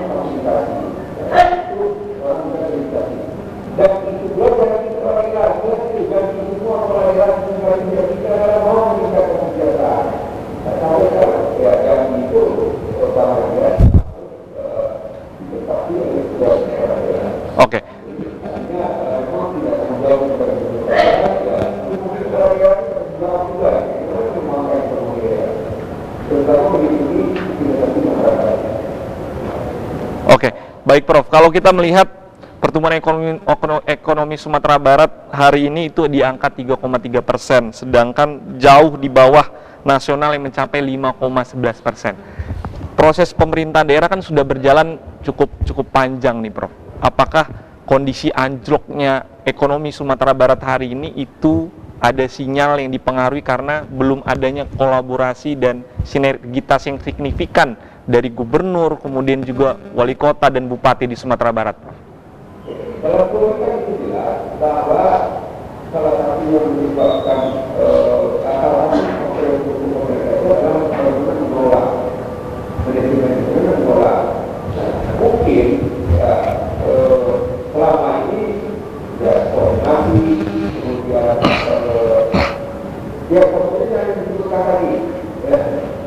komunikasi itu orang komunikasi dan itu juga jangan kita lagi dan itu semua orang Indonesia kita adalah mau meningkatkan kesejahteraan. Nah, sampai sekarang ya yang itu pertama ya tetapi sudah Oke. artinya memang tidak menjauh dari kesejahteraan ya mungkin saya juga itu memakai ekonomi ya terutama begini tidak tapi masyarakat. Oke, baik Prof. Kalau kita melihat pertumbuhan ekonomi Sumatera Barat hari ini itu di angka 3,3%, sedangkan jauh di bawah nasional yang mencapai 5,11%. Proses pemerintah daerah kan sudah berjalan cukup panjang nih Prof. Apakah kondisi anjloknya ekonomi Sumatera Barat hari ini itu ada sinyal yang dipengaruhi karena belum adanya kolaborasi dan sinergitas yang signifikan dari gubernur, kemudian juga wali kota dan bupati di Sumatera Barat, Prof? Dalam komunitas itu jelas bahwa salah satu yang menyebabkan akar-akar pemerintah itu adalah bagaimana mengelola manajemen mengelola. Mungkin ya selama ini ya koordinasi kemudian ya pokoknya yang disebutkan tadi ya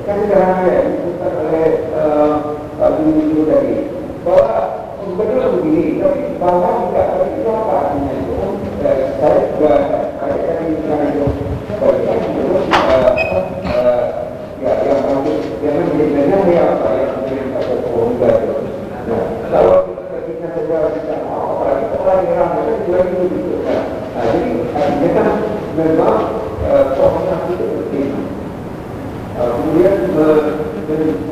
kan sederhana ya disebutkan oleh Pak Guru tadi bahwa benar begini, tapi bahwa tidak tapi itu apa artinya itu? Saya juga ada tadi itu bagaimana menurut ya yang masuk yang menjadinya ya apa yang menjadi satu formula itu. Nah, kalau kita sudah bisa mau apalagi orang itu juga itu. Nah, jadi artinya kan memang koordinasi itu penting. Kemudian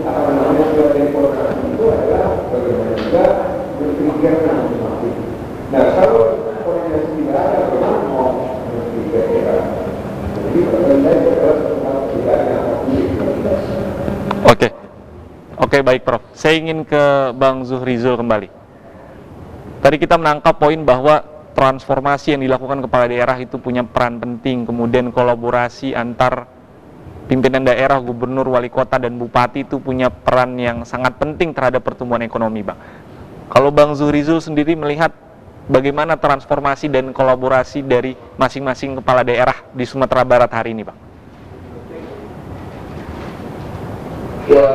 apa namanya dari koordinasi itu adalah bagaimana juga berpikir masing-masing. Nah, kalau koordinasi tidak ada, bagaimana mau berpikir? Jadi pertanyaan adalah tentang tidak yang Oke, baik Prof. Saya ingin ke Bang Zuhrizul kembali. Tadi kita menangkap poin bahwa transformasi yang dilakukan kepala daerah itu punya peran penting, kemudian kolaborasi antar pimpinan daerah, gubernur, wali kota, dan bupati itu punya peran yang sangat penting terhadap pertumbuhan ekonomi, Bang. Kalau Bang Zuhrizul sendiri melihat bagaimana transformasi dan kolaborasi dari masing-masing kepala daerah di Sumatera Barat hari ini, Bang? Ya,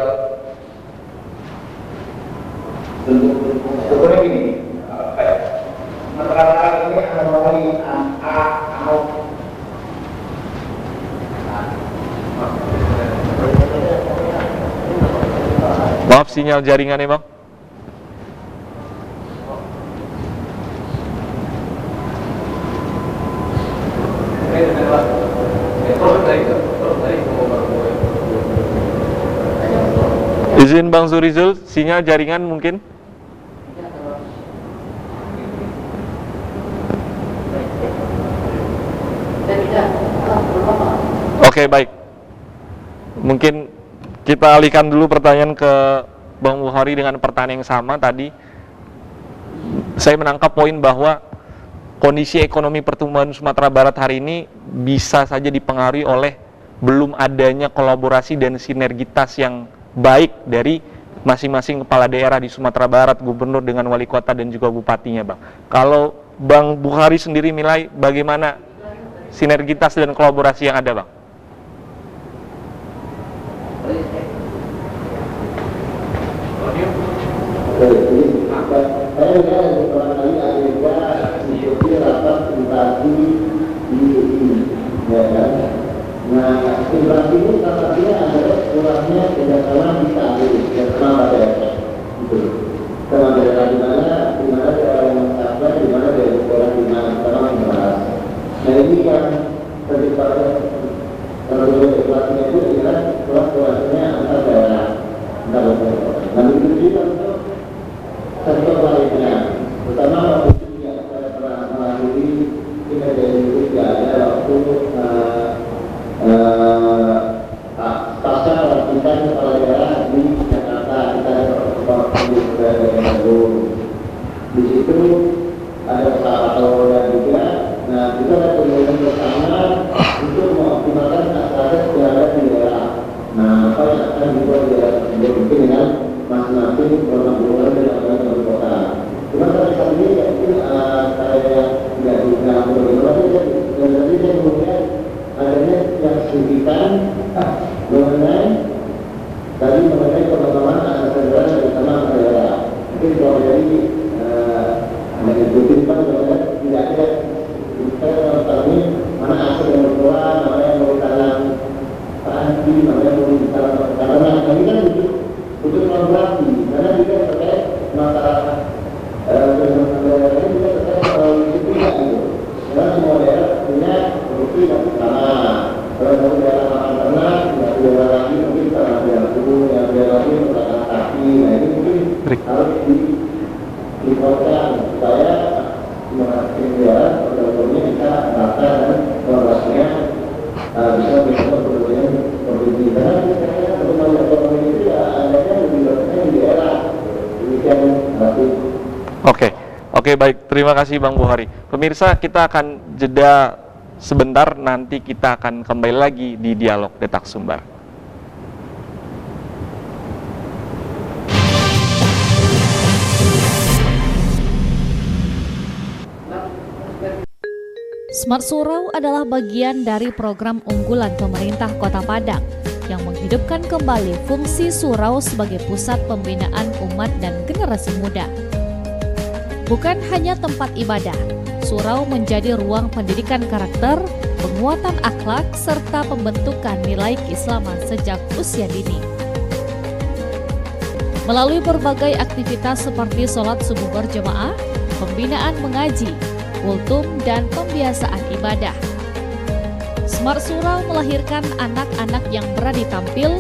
sebenarnya gini, masyarakat ini akan melalui Maaf, sinyal jaringannya, Bang. Izin Bang Zuhrizul, sinyal jaringan mungkin? Oke, baik. Mungkin kita alihkan dulu pertanyaan ke Bang Bukhari dengan pertanyaan yang sama tadi. Saya menangkap poin bahwa kondisi ekonomi pertumbuhan Sumatera Barat hari ini bisa saja dipengaruhi oleh belum adanya kolaborasi dan sinergitas yang baik dari masing-masing kepala daerah di Sumatera Barat, gubernur dengan wali kota dan juga bupatinya, Bang. Kalau Bang Bukhari sendiri nilai bagaimana sinergitas dan kolaborasi yang ada, Bang? Saya lihat barangkali ada mengikuti rapat inflasi di ini, ya kan? Nah, inflasi ini salah satunya adalah kurangnya kerjasama di KAI, kerjasama daerah, gitu. Sama daerah di mana daerah yang mencapai, di mana daerah di mana sama membahas. Nah, ini yang terjadi kalau inflasinya itu adalah kurang-kurangnya antar daerah, antar daerah. Nah, itu juga untuk sektor lainnya, terutama waktu yang saya pernah melalui kinerja itu tidak ada waktu pasca pelantikan kepala daerah di Jakarta, kita ada di situ ada Pak Atau dan juga, nah kita ada komitmen bersama untuk signifikan mengenai pengalaman anak negara bersama negara. Mungkin kalau dari anak itu tidak ada kita mengetahui mana asal yang berdoa, mana yang merupakan panti, mana yang merupakan karena ini kan butuh kolaborasi karena juga terkait masalah negara ini juga terkait itu ya gitu. Karena semua daerah punya produksi yang sama. Kalau daerah makan ternak, tidak daerah lagi mungkin karena daerah suku, yang daerah lagi merupakan kaki. Nah ini mungkin harus dipotong supaya memastikan daerah produknya bisa merata dan kolaborasinya bisa berkembang produksi. Karena misalnya perkembangan ekonomi itu ya adanya lebih banyak di daerah. Demikian Oke, baik. Terima kasih Bang Bukhari. Pemirsa, kita akan jeda sebentar, nanti kita akan kembali lagi di Dialog Detak Sumbar. Smart Surau adalah bagian dari program unggulan pemerintah Kota Padang yang menghidupkan kembali fungsi surau sebagai pusat pembinaan umat dan generasi muda. Bukan hanya tempat ibadah, surau menjadi ruang pendidikan karakter, penguatan akhlak, serta pembentukan nilai keislaman sejak usia dini. Melalui berbagai aktivitas seperti sholat subuh berjamaah, pembinaan mengaji, kultum, dan pembiasaan ibadah, Smart Surau melahirkan anak-anak yang berani tampil,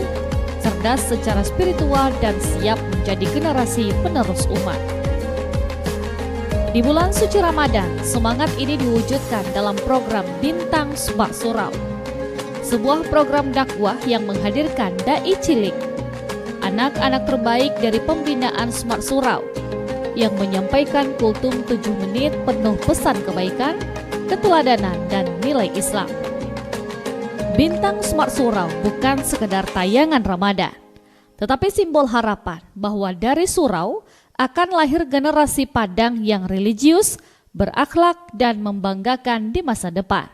cerdas secara spiritual, dan siap menjadi generasi penerus umat. Di bulan suci Ramadan, semangat ini diwujudkan dalam program Bintang Smart Surau, sebuah program dakwah yang menghadirkan dai cilik, anak-anak terbaik dari pembinaan Smart Surau, yang menyampaikan kultum 7 menit penuh pesan kebaikan, keteladanan, dan nilai Islam. Bintang Smart Surau bukan sekedar tayangan Ramadan, tetapi simbol harapan bahwa dari surau akan lahir generasi Padang yang religius, berakhlak, dan membanggakan di masa depan.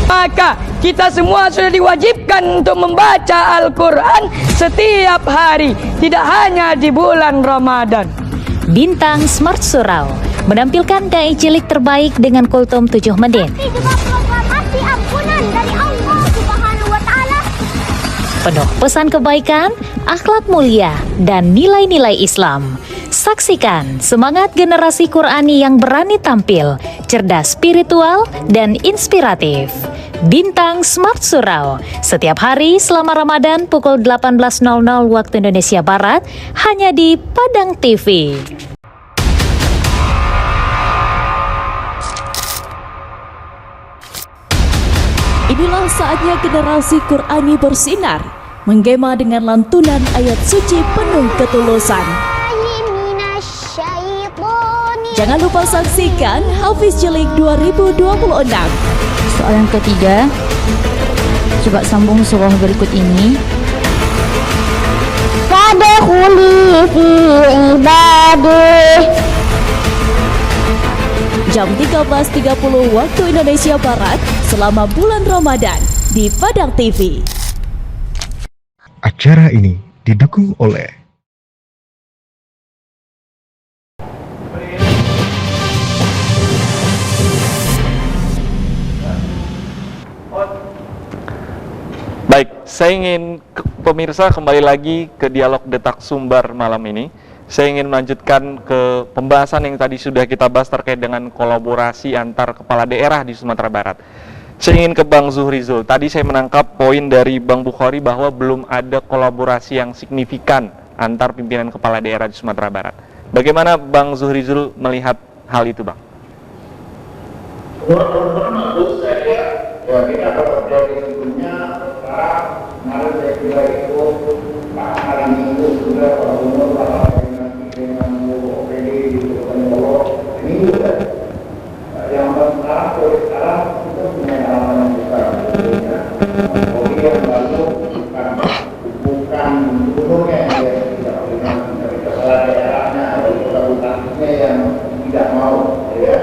Maka kita semua sudah diwajibkan untuk membaca Al-Quran setiap hari, tidak hanya di bulan Ramadan. Bintang Smart Surau menampilkan dai cilik terbaik dengan kultum 7 menit. Tapi juga proklamasi ampunan dari Allah Subhanahu wa Ta'ala. Penuh pesan kebaikan, akhlak mulia, dan nilai-nilai Islam. Saksikan semangat generasi Qurani yang berani tampil, cerdas spiritual, dan inspiratif. Bintang Smart Surau, setiap hari selama Ramadan pukul 18.00 waktu Indonesia Barat, hanya di Padang TV. Inilah saatnya generasi Qurani bersinar, menggema dengan lantunan ayat suci penuh ketulusan. Jangan lupa saksikan Hafiz Cilik 2026. Soal yang ketiga, coba sambung surah berikut ini. Fadkhuli fi ibadih. Jam 13.30 waktu Indonesia Barat selama bulan Ramadan di Padang TV. Acara ini didukung oleh Baik, saya ingin pemirsa kembali lagi ke Dialog Detak Sumbar malam ini. Saya ingin melanjutkan ke pembahasan yang tadi sudah kita bahas terkait dengan kolaborasi antar kepala daerah di Sumatera Barat. Saya ingin ke Bang Zuhrizul. Tadi saya menangkap poin dari Bang Bukhari bahwa belum ada kolaborasi yang signifikan antar pimpinan kepala daerah di Sumatera Barat. Bagaimana Bang Zuhrizul melihat hal itu, Bang? Menurut saya, ya kita dapat dari sebelumnya sekarang kemarin saya kira itu hari Minggu sudah Pak Gubernur koordinasi dengan OPD di Kabupaten Minggu kan. Yang sekarang sampai sekarang kita punya halaman yang besar sebetulnya. Kemudian lalu bukan gubernurnya yang tidak punya, tapi kepala daerahnya atau kota-kotanya yang tidak mau, ya.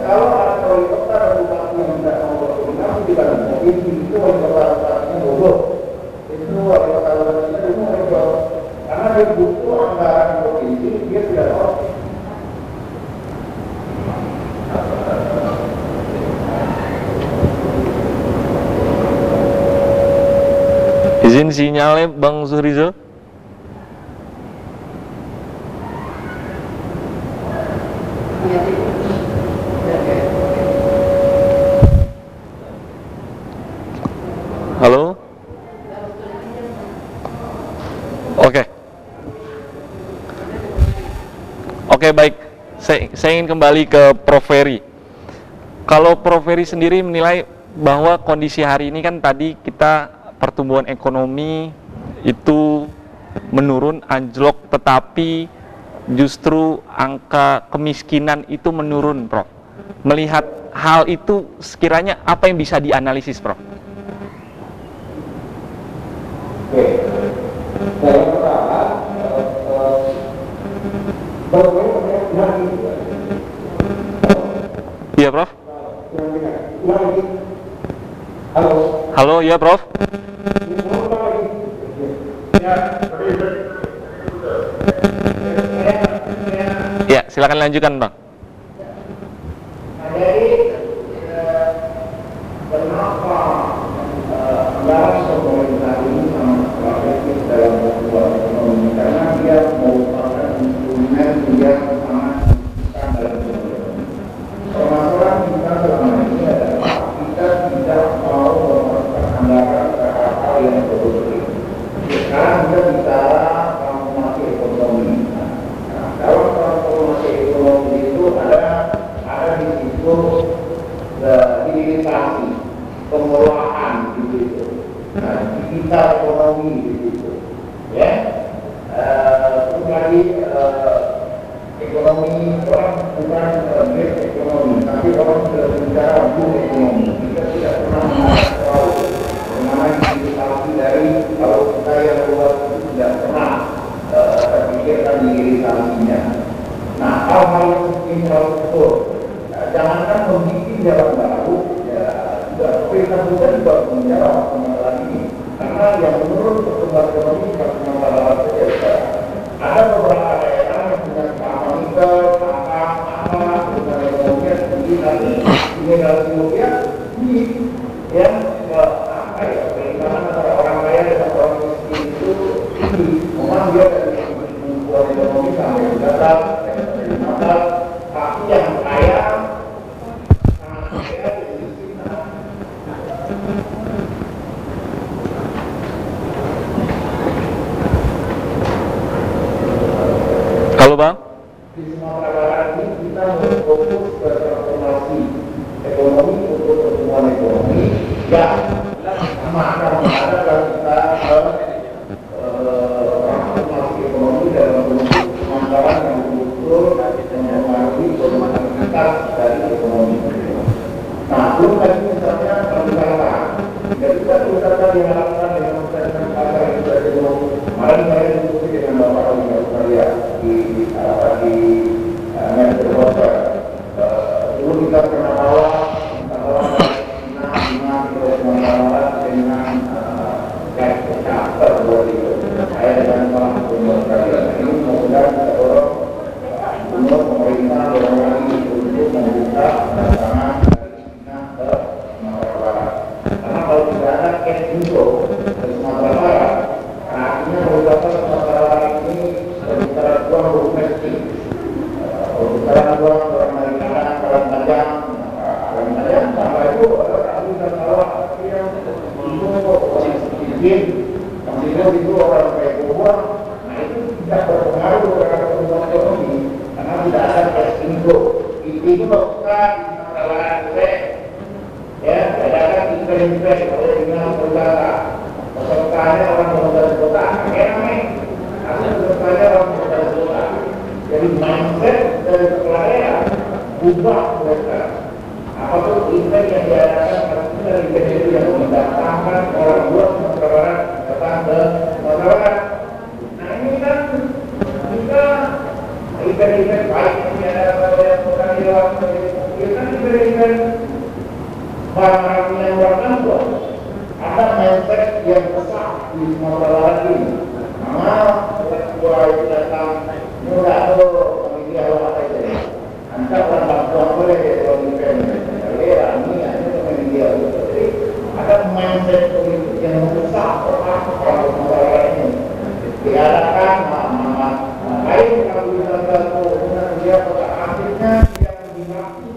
kalau ada wali kota dan bupati yang tidak mau berkoordinasi dengan provinsi, itu wali kota-kotanya bodoh. Itu wali kota-kotanya itu bodoh. Karena dia butuh anggaran provinsi, dia tidak tahu. Izin sinyalnya Bang Zuhrizal. Halo? Oke, baik. Saya ingin kembali ke Prof. Ferry. Kalau Prof. Ferry sendiri menilai bahwa kondisi hari ini kan tadi kita pertumbuhan ekonomi itu menurun, anjlok, tetapi justru angka kemiskinan itu menurun, Prof. Melihat hal itu sekiranya apa yang bisa dianalisis, Prof? Oke, yang pertama, iya, Prof. halo, Halo, ya, Prof. Ya, silakan lanjutkan, Bang. jadi kenapa anggaran pemerintah ini sangat strategis dalam pertumbuhan ekonomi? Karena dia merupakan instrumen yang sangat signifikan dalam pertumbuhan ekonomi. Permasalahan kita selama ini adalah kita tidak mau memasukkan anggaran ke hal-hal yang berbeda. Sekarang kita bicara transformasi ekonomi. Nah, dalam transformasi ekonomi itu ada di situ digitalisasi, pengelolaan gitu. Nah, digital ekonomi gitu. Ya, lagi ekonomi orang bukan base ekonomi, tapi orang sudah bicara boom ekonomi. Kita tidak pernah tahu bagaimana digitalisasi dari kalau kita yang luar itu tidak pernah terpikirkan digitalisasinya. Nah, hal-hal yang infrastruktur, jangankan membuat jalan baru, ya juga pemerintah juga menjawab masalah ini. Karena yang menurut pertumbuhan ekonomi masalah saja. Ada beberapa daerah yang punya keamanan nikel, apa, dengan ekonominya tinggi, tapi imigrasi rupiah tinggi, ya, perbedaan antara orang kaya dan orang miskin itu tinggi. Memang dia dari pertumbuhan ekonomi sampai mendatar, tapi yang kaya sangat kaya di miskin. Halo, Bang. Di Sumatera Barat ini kita berfokus ke transformasi ekonomi untuk pertumbuhan ekonomi. Ya, maka ada kalau kita transformasi ekonomi dalam bentuk anggaran yang betul mempengaruhi produktivitas dari ekonomi. Nah, belum lagi misalnya pariwisata. Jadi pariwisata diharapkan dengan meningkatkan pasar ekonomi. Kemarin saya diskusi dengan Bapak di Australia di Metro Hotel. Dulu kita pernah bawa dengan charter buat itu. Saya dengan salah satu Australia ini mudah-mudahan kita dorong pemerintah dorong lagi untuk membuka penerbangan dari China ke Sumatera Barat. Karena kalau tidak ada cash inflow dari Sumatera Barat, artinya beberapa Sumatera Barat ini berbicara uang domestik, berbicara uang dari Kalang Tajam, sama itu bisa salah yang itu orang kayak gua, nah itu tidak berpengaruh terhadap pertumbuhan ekonomi karena tidak ada cash inflow. Itu bukan masalah ya, ada investasi kalau dengan peserta, pesertanya orang peserta kota, kayak pesertanya orang peserta kota. Jadi mindset dari kepala daerah ubah mereka. Apapun event yang diadakan harusnya dari event yang mendatangkan orang luar Sumatera Barat datang ke Sumatera Barat. Nah ini kan kita event-event baik yang diadakan oleh kota di luar kita event-event barang yang berlaku, ada mindset yang besar di Sumatera Barat ini. Karena ketua itu datang, mudah tuh media apa itu. Anda orang tua boleh kalau event, selera ini ada media. Jadi ada mindset politik yang besar orang Sumatera Barat ini. Diadakan lain kalau bisa kemudian dia pada akhirnya yang dimaksud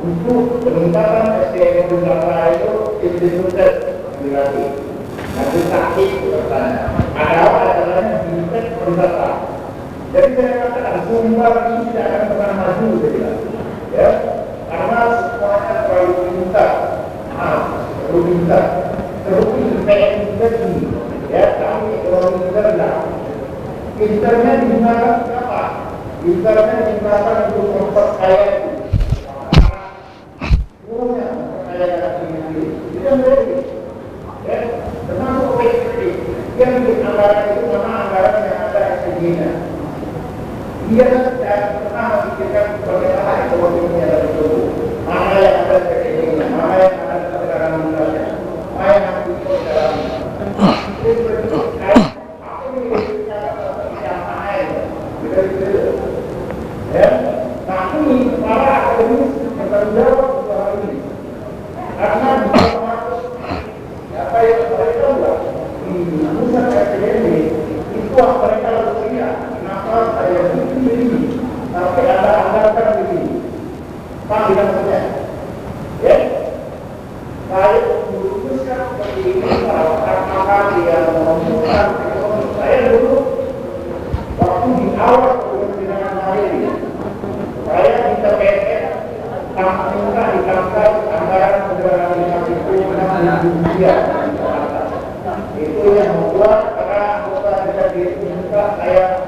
untuk peningkatan SDM Nusantara itu distributed dilatih. Nanti sakit bertanya. Ada apa adalah distributed Nusantara. Jadi saya katakan Sumbar ini tidak akan pernah maju, ya, karena semuanya terlalu pintar, terlalu pintar, terlalu pintar tinggi, ya, tapi ekonomi kita rendah. Pintarnya digunakan apa? Pintarnya digunakan untuk memperkaya itu. Semuanya memperkaya diri. Itu menjadi, ya, termasuk PKP yang di anggaran itu mana anggaran yang ada SDG-nya. Dia tidak pernah memikirkan bagaimana ekonominya dari dulu. Mana yang ada SDG-nya, mana yang ada ketegangan modalnya, mana yang harus diikut dalamnya. Itu berkait apa ini? Ya, tapi para akademis bertanggung jawab untuk hal ini, karena bisa masuk apa yang mereka buat di pusat SDM itu mereka harus lihat kenapa saya begini, tapi ada anggaran begini, panggilan saja, ya, saya memutuskan seperti ini karena dia menemukan ekonomi saya dulu. Waktu di awal kementerian hari saya di TPS minta ditambah anggaran federalisasi itu 6.000 miliar. Itu yang membuat para anggota DPRD minta saya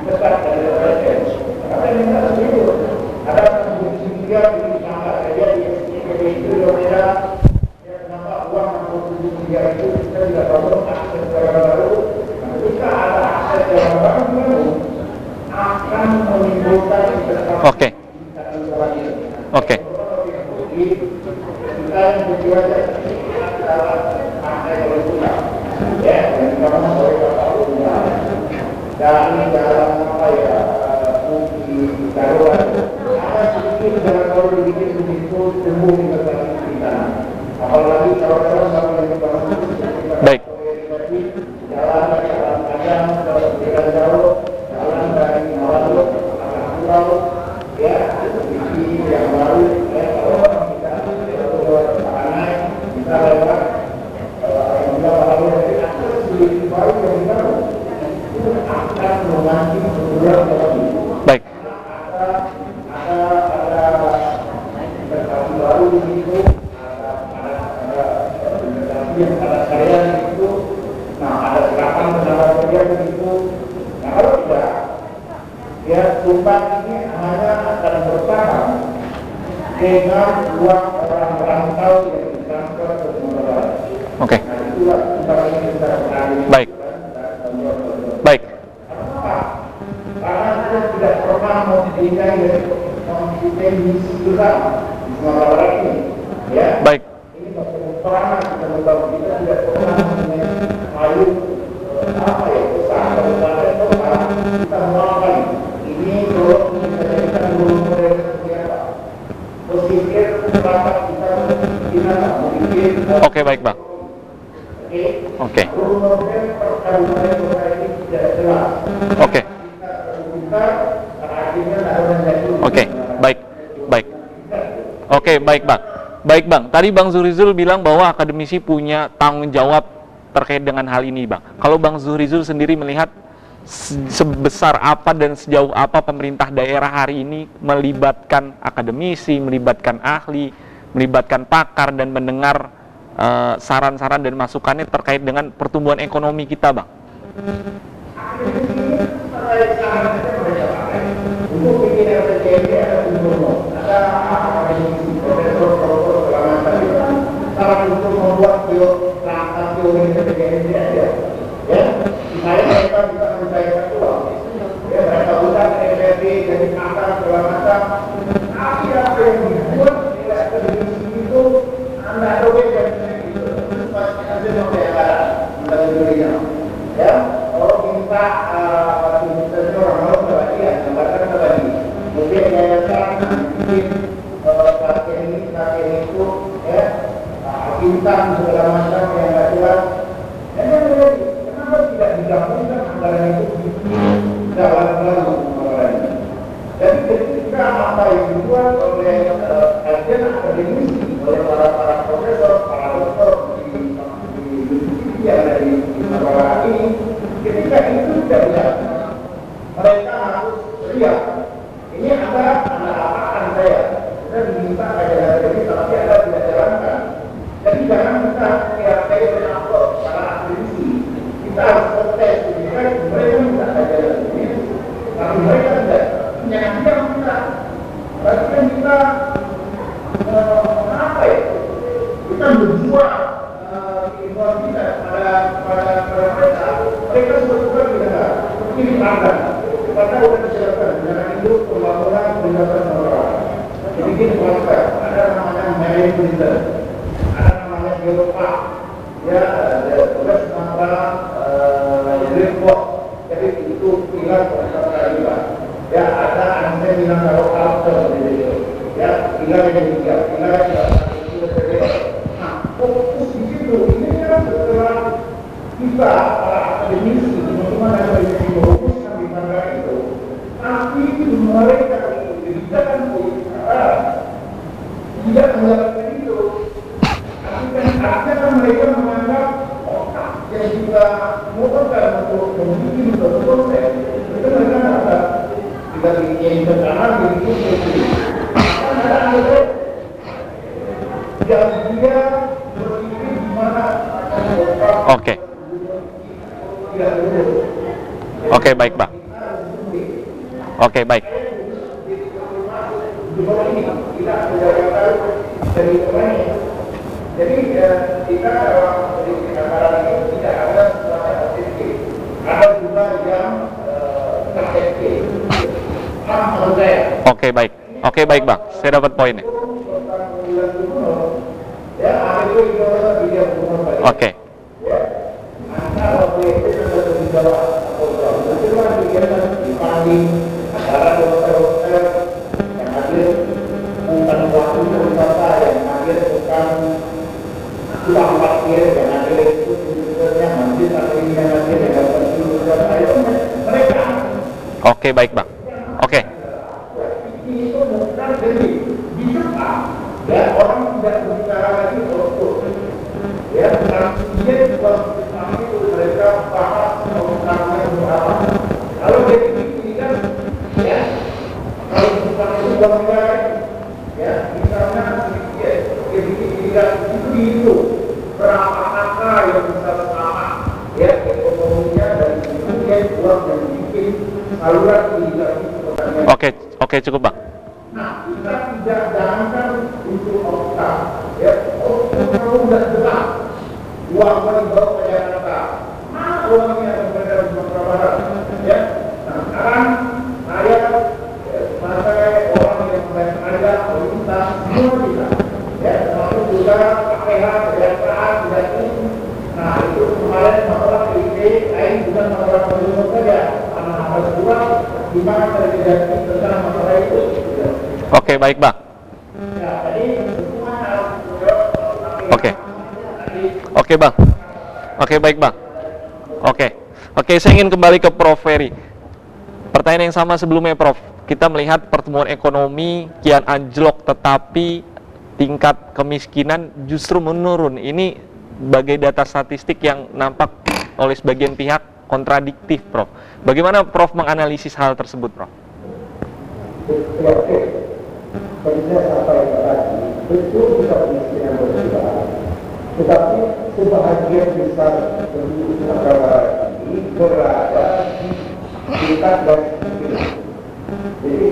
dipecat dari TPS. Karena minta begitu. Ada 6.000 miliar ditambah saja di SPP itu berbeda. Ya, kenapa uang 6.000 miliar itu kita tidak bangun akses baru. Ketika ada akses yang baru akan menimbulkan investasi. Oke. Kita yang tujuan adalah akses berguna. Ya, yang pertama mereka tahu dan dalam apa ya fungsi darurat. Ada sedikit dalam kalau dibikin begitu tumbuh investasi kita. Apalagi kalau yang dibangun. Baik. Jalan dari Padang ke Jauh, jalan dari Malang ke Pulau, ya, ini yang baru, ya, kalau kita naik, kita lewat, lalu dari akses di baru yang baru, itu akan memancing kemudian lagi. Baik. Ada investasi baru di situ, ada investasi yang ada karya di situ. Nah, ada gerakan tenaga kerja begitu. Nah, kalau tidak, ya Sumbar ini hanya akan bertahan dengan uang orang rantau yang ditransfer ke Sumatera. Oke. Nah, itulah Sumbar ini kita berani. Baik. Baik. Kenapa? Karena kita tidak pernah mempunyai misi besar di Sumatera Barat ini. Ya. Baik. Ini pernah kita membangun, kita tidak pernah mempunyai ayu apa ya besar kabupaten kota kita melakukan ini kalau kita jadikan dulu model seperti apa berpikir perangkat kita memikir. Oke, baik Bang. Oke. Model kabupaten kota ini tidak jelas. Oke. Kita terbuka akhirnya harus menjadi. Oke, baik. Baik. Oke, baik Bang. Baik Bang, tadi Bang Zuhrizul bilang bahwa akademisi punya tanggung jawab terkait dengan hal ini Bang. Kalau Bang Zuhrizul sendiri melihat sebesar apa dan sejauh apa pemerintah daerah hari ini melibatkan akademisi, melibatkan ahli, melibatkan pakar dan mendengar saran-saran dan masukannya terkait dengan pertumbuhan ekonomi kita Bang? Untuk bikin RPJMD ada gubernur, ada akademisi, profesor selama tadi cara untuk membuat langkah teori RPJMD ada, ya. Saya mereka bisa mencairkan uang, ya mereka bukan RPJMD jadi pakar segala macam. Tapi apa yang dibuat nilai akademisi itu anda robek dan itu pasti ada membayar mengenai ya. Kalau minta misalnya orang mau kembali ya gambarkan kembali. Mungkin yayasan bikin pasien itu ya bintang segala macam yang nggak jelas. Kenapa tidak digabungkan anggaran itu jalan baru anggaran ini? Jadi ketika apa yang dibuat oleh kajian akademisi oleh para profesor, para dokter di yang ada di sekolah ini, ketika itu tidak bisa, mereka harus siap. Ini ada apaan saya? Kita diminta kajian akademis, tapi ada tidak jalankan. Jadi jangan kita kayak mengatur para akademisi. Kita harus protes, mereka minta kajian akademis, tapi mereka tidak. Yang kita, berarti kan kita apa ya? Kita berjuang keinginan kita pada mereka. Mereka sebetulnya tidak seperti ditangkap. Karena sudah disiapkan dengan hidup pembangunan pendidikan orang. Jadi gini konsep, ada namanya Marine Prison, ada namanya Geopark, ya, terus nama Greenbox. Jadi itu pilar pendidikan keadilan. Ya, ada aneh bilang kalau culture ya, pilar yang tiga, pilar yang nah, fokus di situ. Ini kan setelah kita para akademisi, teman-teman akademisi merumuskan di tangga itu, tapi mereka kebijakan tidak menjalankan itu. Tapi kan akhirnya kan mereka menganggap otak yang kita motorkan untuk membuat suatu konsep itu mereka ada dari yang pertama begitu akan ada anggota yang dia berpikir di mana Oke. Oke, baik, Pak. Oke, baik. Jadi kita dalam sekarang ini tidak ada statistik, ada juga yang terdeteksi. Oke, baik. Oke, baik, Bang. Saya dapat poinnya. Oke. Oke, baik, Bang. Oke. Itu bukan jadi di Jepang ya orang tidak berbicara lagi untuk ya dia juga itu mereka bahas penggunaan berapa kalau jadi ini kan ya kalau bukan itu uang negara ya misalnya ya tidak itu berapa angka yang bisa sama ya ekonominya dari kemudian uang yang bikin saluran tidak Oke, cukup, Bang. Nah, kita tidak jangankan untuk otak, ya, kalau sudah jelas uang dibawa ke Jakarta, mana uangnya yang beredar di Sumatera Barat, ya? Nah, sekarang saya sebagai orang yang berada pemerintah semua kita, ya, termasuk juga KPH, kejaksaan, kejaksaan. Nah, itu kemarin masalah ini bukan masalah penduduk saja, karena harus juga di mana terjadi tentang masalah itu. Oke, baik, Bang. Oke, Bang. Oke, baik, Bang. Oke, saya ingin kembali ke Prof. Ferry. Pertanyaan yang sama sebelumnya, Prof. Kita melihat pertumbuhan ekonomi kian anjlok, tetapi tingkat kemiskinan justru menurun. Ini sebagai data statistik yang nampak oleh sebagian pihak kontradiktif, Prof. Bagaimana Prof menganalisis hal tersebut, Prof? Seperti saya sampaikan tadi, betul kita kemiskinan berkurang, tetapi sebahagian besar penduduk Sumatera Barat ini berada di tingkat garis kemiskinan. Jadi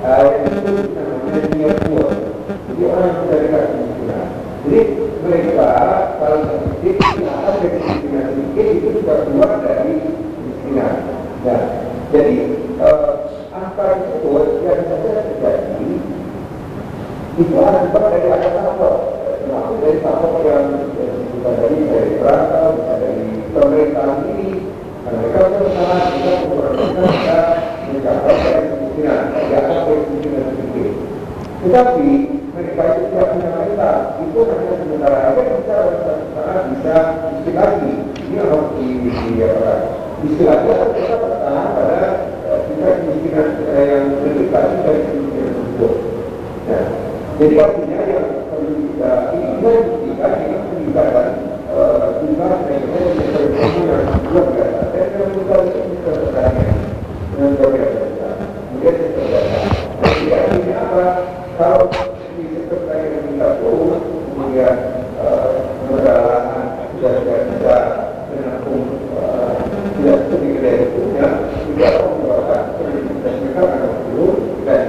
yang itu namanya dunia tua. Jadi orang yang sudah dekat kemiskinan. Jadi mereka kalau sedikit, ada kemiskinan sedikit itu sudah keluar dari kemiskinan. Nah, jadi angka tersebut yang saja terjadi itu akibat dari ada faktor, termasuk dari faktor yang bukan dari perangkat, bukan dari pemerintahan ini. Mereka bersama kita mencapai kemiskinan, tidak kemiskinan sedikit. Tetapi mereka itu tidak punya mental, itu hanya sementara aja kita bisa istilahnya. Ini harus diapakan. Istilahnya kita bertahan pada tingkat kemiskinan yang lebih dari kemiskinan tersebut. Nah, jadi artinya yang perlu kita ini juga dibuktikan dengan peningkatan jumlah ekonomi yang luar biasa. Dan yang kita bisa bertanya dengan berbeda. Kemudian kita bertanya. Jadi artinya apa? Kalau di sektor layanan kita turun, kemudian perjalanan sudah tidak bisa menampung tidak sedikit dari punya, tidak mengeluarkan produktivitas mereka akan turun dan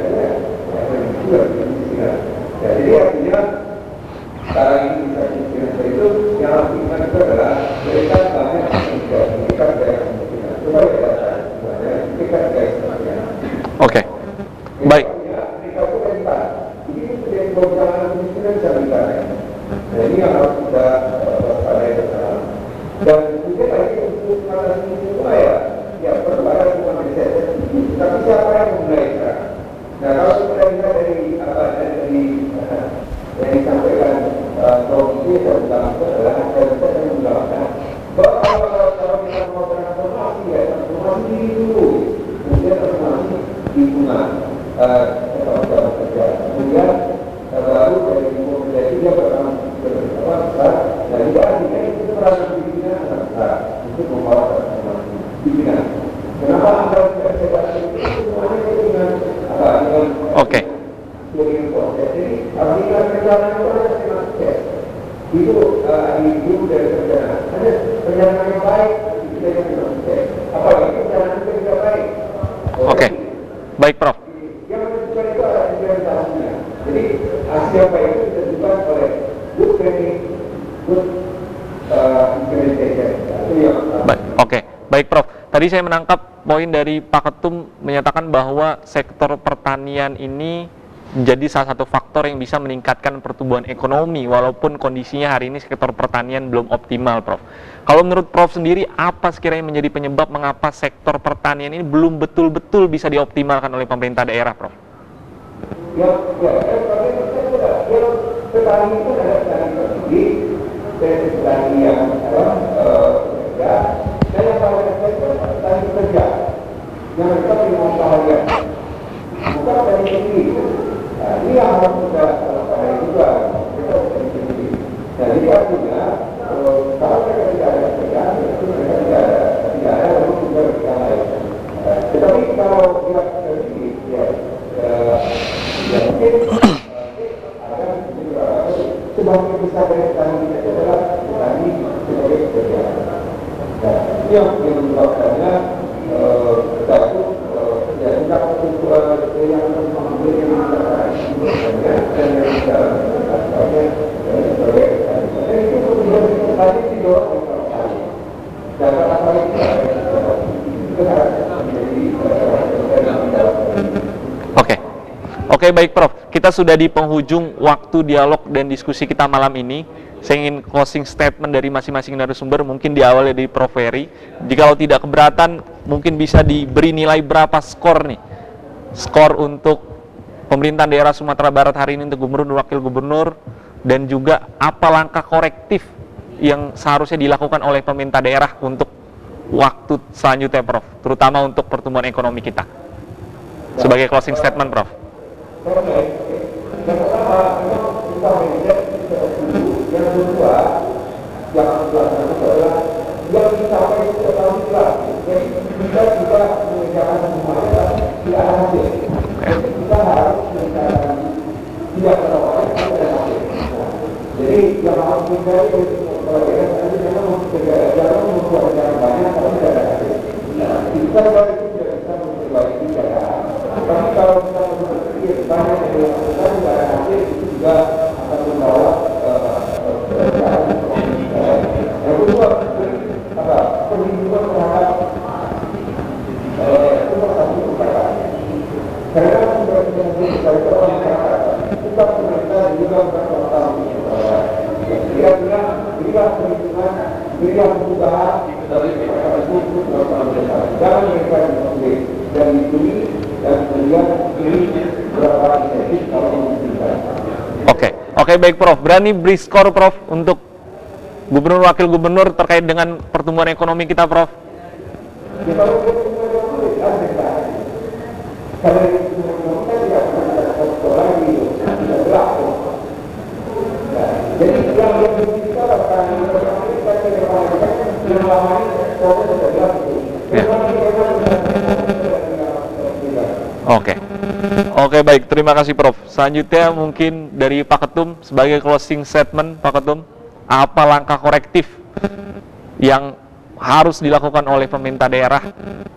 juga kemiskinan. Jadi artinya sekarang ini bisa kemiskinan itu yang harus diingat itu adalah mereka banyak yang meningkat dari kemiskinan. Coba kita lihat semuanya meningkat dari kemiskinan. Oke, baik. Nah, ini yang harus kita waspadai bersama. Dan kemudian lagi untuk mengatasi semua ya perlu ada semua riset. Tapi siapa yang memulai sekarang? Nah, kalau kita lihat dari apa yang disampaikan Prof. itu yang utamakan adalah riset yang menggunakan bahwa kalau kita mau transformasi ya transformasi dulu, kemudian transformasi lingkungan, kepada kerja, kemudian baru dari komunikasi dia berkembang besar. Dan juga artinya itu peranan pimpinan sangat besar untuk membawa transformasi pimpinan. Kenapa anda tidak itu semuanya dengan Oke. dengan proses. Jadi artinya perjalanan itu ada sangat sukses. Itu ibu dari perjalanan. Ada perjalanan yang baik itu dari yang sukses. Apalagi perjalanan itu tidak baik. Oke. Baik, Prof. Yang menentukan itu adalah implementasinya. Jadi hasil baik itu ditentukan oleh good training, good implementation. Itu yang Baik, oke. Baik, Prof. Tadi saya menangkap poin dari Pak Ketum menyatakan bahwa sektor pertanian ini menjadi salah satu faktor yang bisa meningkatkan pertumbuhan ekonomi walaupun kondisinya hari ini sektor pertanian belum optimal, Prof. Kalau menurut Prof sendiri, apa sekiranya menjadi penyebab mengapa sektor pertanian ini belum betul-betul bisa dioptimalkan oleh pemerintah daerah, Prof? Petani itu ada petani tersendiri, petani yang bekerja, dan yang paling penting itu petani bekerja, yang mereka punya usaha, bukan petani sendiri. Ini yang harus kita lakukan juga, kita petani sendiri. Jadi artinya, kalau mereka tidak ada pekerjaan, itu mereka tidak ada lalu juga mereka lain. Tetapi kalau dia sendiri, ya mungkin sebagian besar dari petani itu adalah petani sebagai pekerjaan. Nah, ini yang menyebabkannya kita itu ya tidak ketentuan yang mengambil yang dan yang tidak sebagai petani. Dan itu kemudian petani tidak petani. Dan apa itu Oke, baik, Prof. Kita sudah di penghujung waktu dialog dan diskusi kita malam ini. Saya ingin closing statement dari masing-masing narasumber, mungkin diawali dari Prof. Ferry. Jika tidak keberatan, mungkin bisa diberi nilai berapa skor nih? Skor untuk pemerintahan daerah Sumatera Barat hari ini untuk gubernur, wakil gubernur, dan juga apa langkah korektif yang seharusnya dilakukan oleh pemerintah daerah untuk waktu selanjutnya, Prof, terutama untuk pertumbuhan ekonomi kita. Sebagai closing statement, Prof. Yang pertama, kita melihat yang kedua, yang adalah yang dicapai setelah bulan. Jadi kita juga mengerjakan semuanya tidak ada hasil. Jadi kita harus mengerjakan tidak terlalu ada hasil. Jadi yang harus mencari perhatian tadi memang jangan membuat yang banyak tapi tidak ada hasil. Kita dari itu tidak bisa memperbaiki keadaan. Tapi kalau kita banyak yang dilakukan tidak ada hasil, itu juga akan membawa yang kedua, perlindungan terhadap rumah sakit. Karena sudah kita masyarakat, kita juga berkata kira-kira berilah perhitungan, berilah perubahan dari itu jangan mereka sendiri dan dibeli dan kemudian beli berapa insentif kalau membutuhkan. Oke, baik Prof. Berani beri skor Prof untuk Gubernur Wakil Gubernur terkait dengan pertumbuhan ekonomi kita, Prof? Oke, baik. Terima kasih, Prof. Selanjutnya mungkin dari Pak Ketum sebagai closing statement, Pak Ketum, apa langkah korektif yang harus dilakukan oleh pemerintah daerah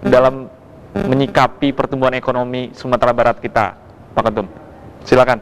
dalam menyikapi pertumbuhan ekonomi Sumatera Barat kita, Pak Ketum? Silakan.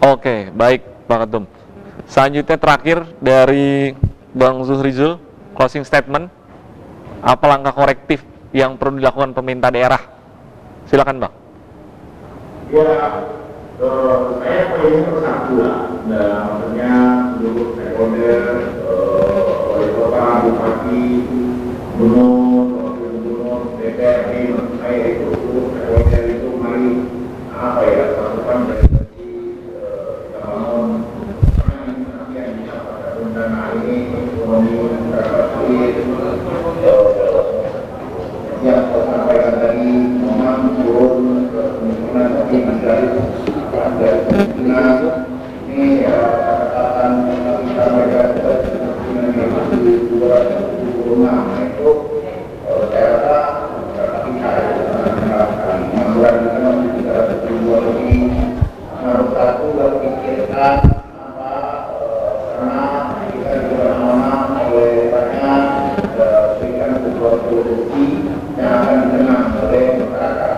Oke, baik Pak Ketum. Selanjutnya terakhir dari Bang Zuhrizul, closing statement. Apa langkah korektif yang perlu dilakukan pemerintah daerah? Silakan, Bang. Ya, saya pengen persatuan. Nah, maksudnya seluruh stakeholder, wali kota, bupati, gubernur, DPRD, menurut saya itu seluruh stakeholder itu mari satukan dari yang saya sampaikan tadi, memang turun kemungkinan tapi dari kemungkinan ini catatan kita mereka kemungkinan yang masih 226 itu saya rasa kita menerapkan mengurang kita masih 372 lebih harus satu berpikirkan karena kita juga amanah oleh banyak berikan sebuah produksi yang akan dikenang oleh masyarakat.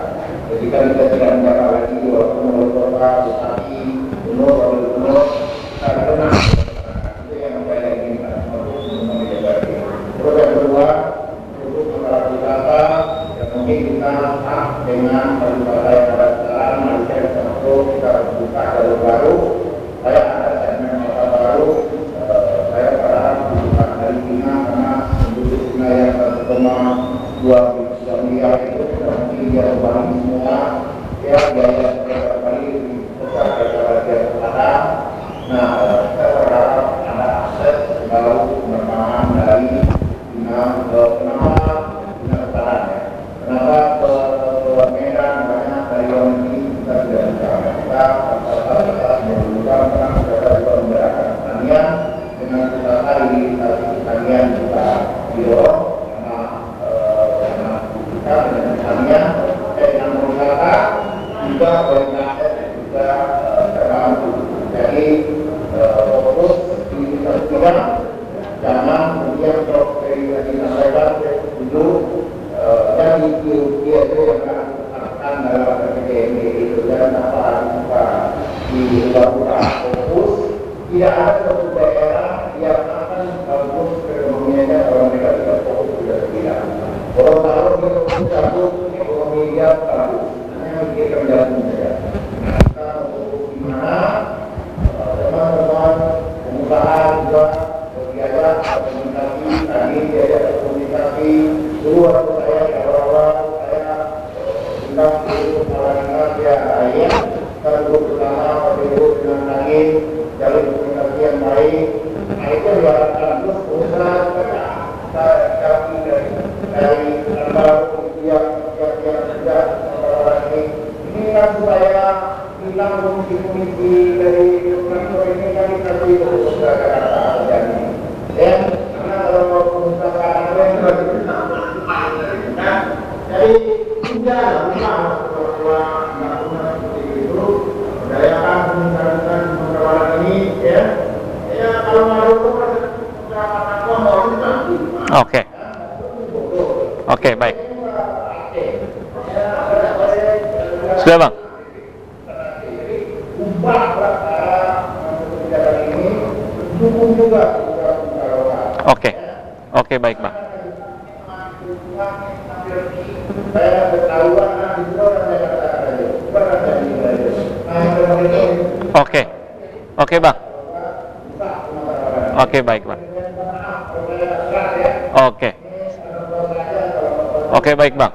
Ketika kita tidak menjaga lagi walaupun oleh kota, bupati, gubernur, kita kenang itu yang saya inginkan untuk menjaga. Terus yang kedua, untuk masyarakat wisata yang mungkin kita dengan pariwisata yang ada sekarang, Malaysia termasuk kita buka jalur baru. Saya ada segmen kota baru. Saya berharap bukan dari China karena penduduk China yang 1,2 miliar itu mungkin dia kembali semua ya biaya setiap kali besar daripada dia selatan. Nah, saya berharap ada akses baru penerbangan dari China ke kenapa China selatan ya. Kenapa ke Medan banyak dari luar negeri kita tidak bisa kita memerlukan karena kita juga memberikan pertanian dengan usaha hilirisasi pertanian juga didorong karena kita dengan pertanian dengan wisata juga berkaitan juga terbantu. Jadi fokus di bidang jangan kemudian dari disampaikan dulu dan itu yang akan dalam PPDB itu dan apa di luar fokus tidak ada satu daerah yang akan bagus ekonominya kalau mereka tidak fokus satu ekonomi dia bagus, hanya memikirkan jalan saja. Nah, kita untuk gimana teman-teman pengusaha juga berbiasa komunikasi, tadi diajak komunikasi, dulu waktu saya di awal-awal saya undang untuk masyarakat ya ayah, kita duduk bersama, berduduk dengan langit, jalin komunikasi yang baik. Nah itu diharapkan terus usaha kami dari antara yang sudah ini kan supaya bilang komisi-komisi dari kantor ini kan nanti untuk Jakarta dan karena kalau pengusaha yang berarti bersama jadi sudah memang bahwa melakukan seperti itu berdayakan meningkatkan pengeluaran ini ya kalau mau Oke, baik. Sudah, Bang. Oke, baik, Bang. Oke, Bang. Oke, baik, Bang. Oke, baik, Bang.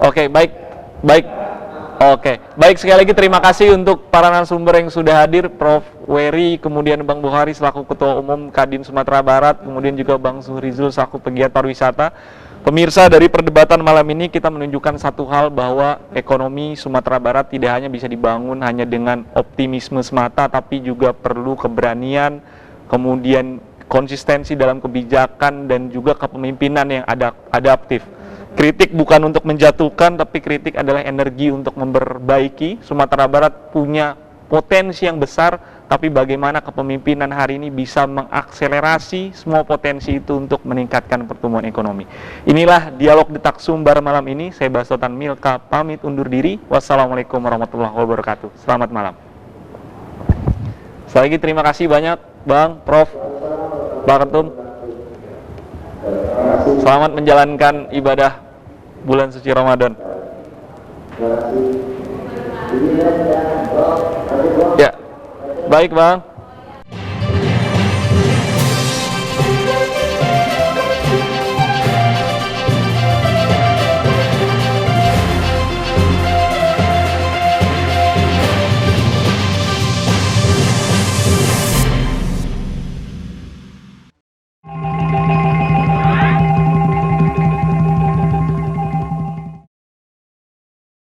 Oke, baik. Oke, baik, sekali lagi terima kasih untuk para narasumber yang sudah hadir, Prof. Wery, kemudian Bang Bukhari selaku Ketua Umum Kadin Sumatera Barat, kemudian juga Bang Suhrizul selaku Pegiat Pariwisata. Pemirsa, dari perdebatan malam ini kita menunjukkan satu hal bahwa ekonomi Sumatera Barat tidak hanya bisa dibangun hanya dengan optimisme semata, tapi juga perlu keberanian, kemudian konsistensi dalam kebijakan dan juga kepemimpinan yang adaptif. Kritik bukan untuk menjatuhkan, tapi kritik adalah energi untuk memperbaiki. Sumatera Barat punya potensi yang besar, tapi bagaimana kepemimpinan hari ini bisa mengakselerasi semua potensi itu untuk meningkatkan pertumbuhan ekonomi. Inilah Dialog Detak Sumbar malam ini. Saya Basotan Milka pamit undur diri. Wassalamualaikum warahmatullahi wabarakatuh. Selamat malam. Sekali lagi terima kasih banyak Bang, Prof, Bang Ketum. Selamat menjalankan ibadah bulan suci Ramadan. Ya, baik Bang.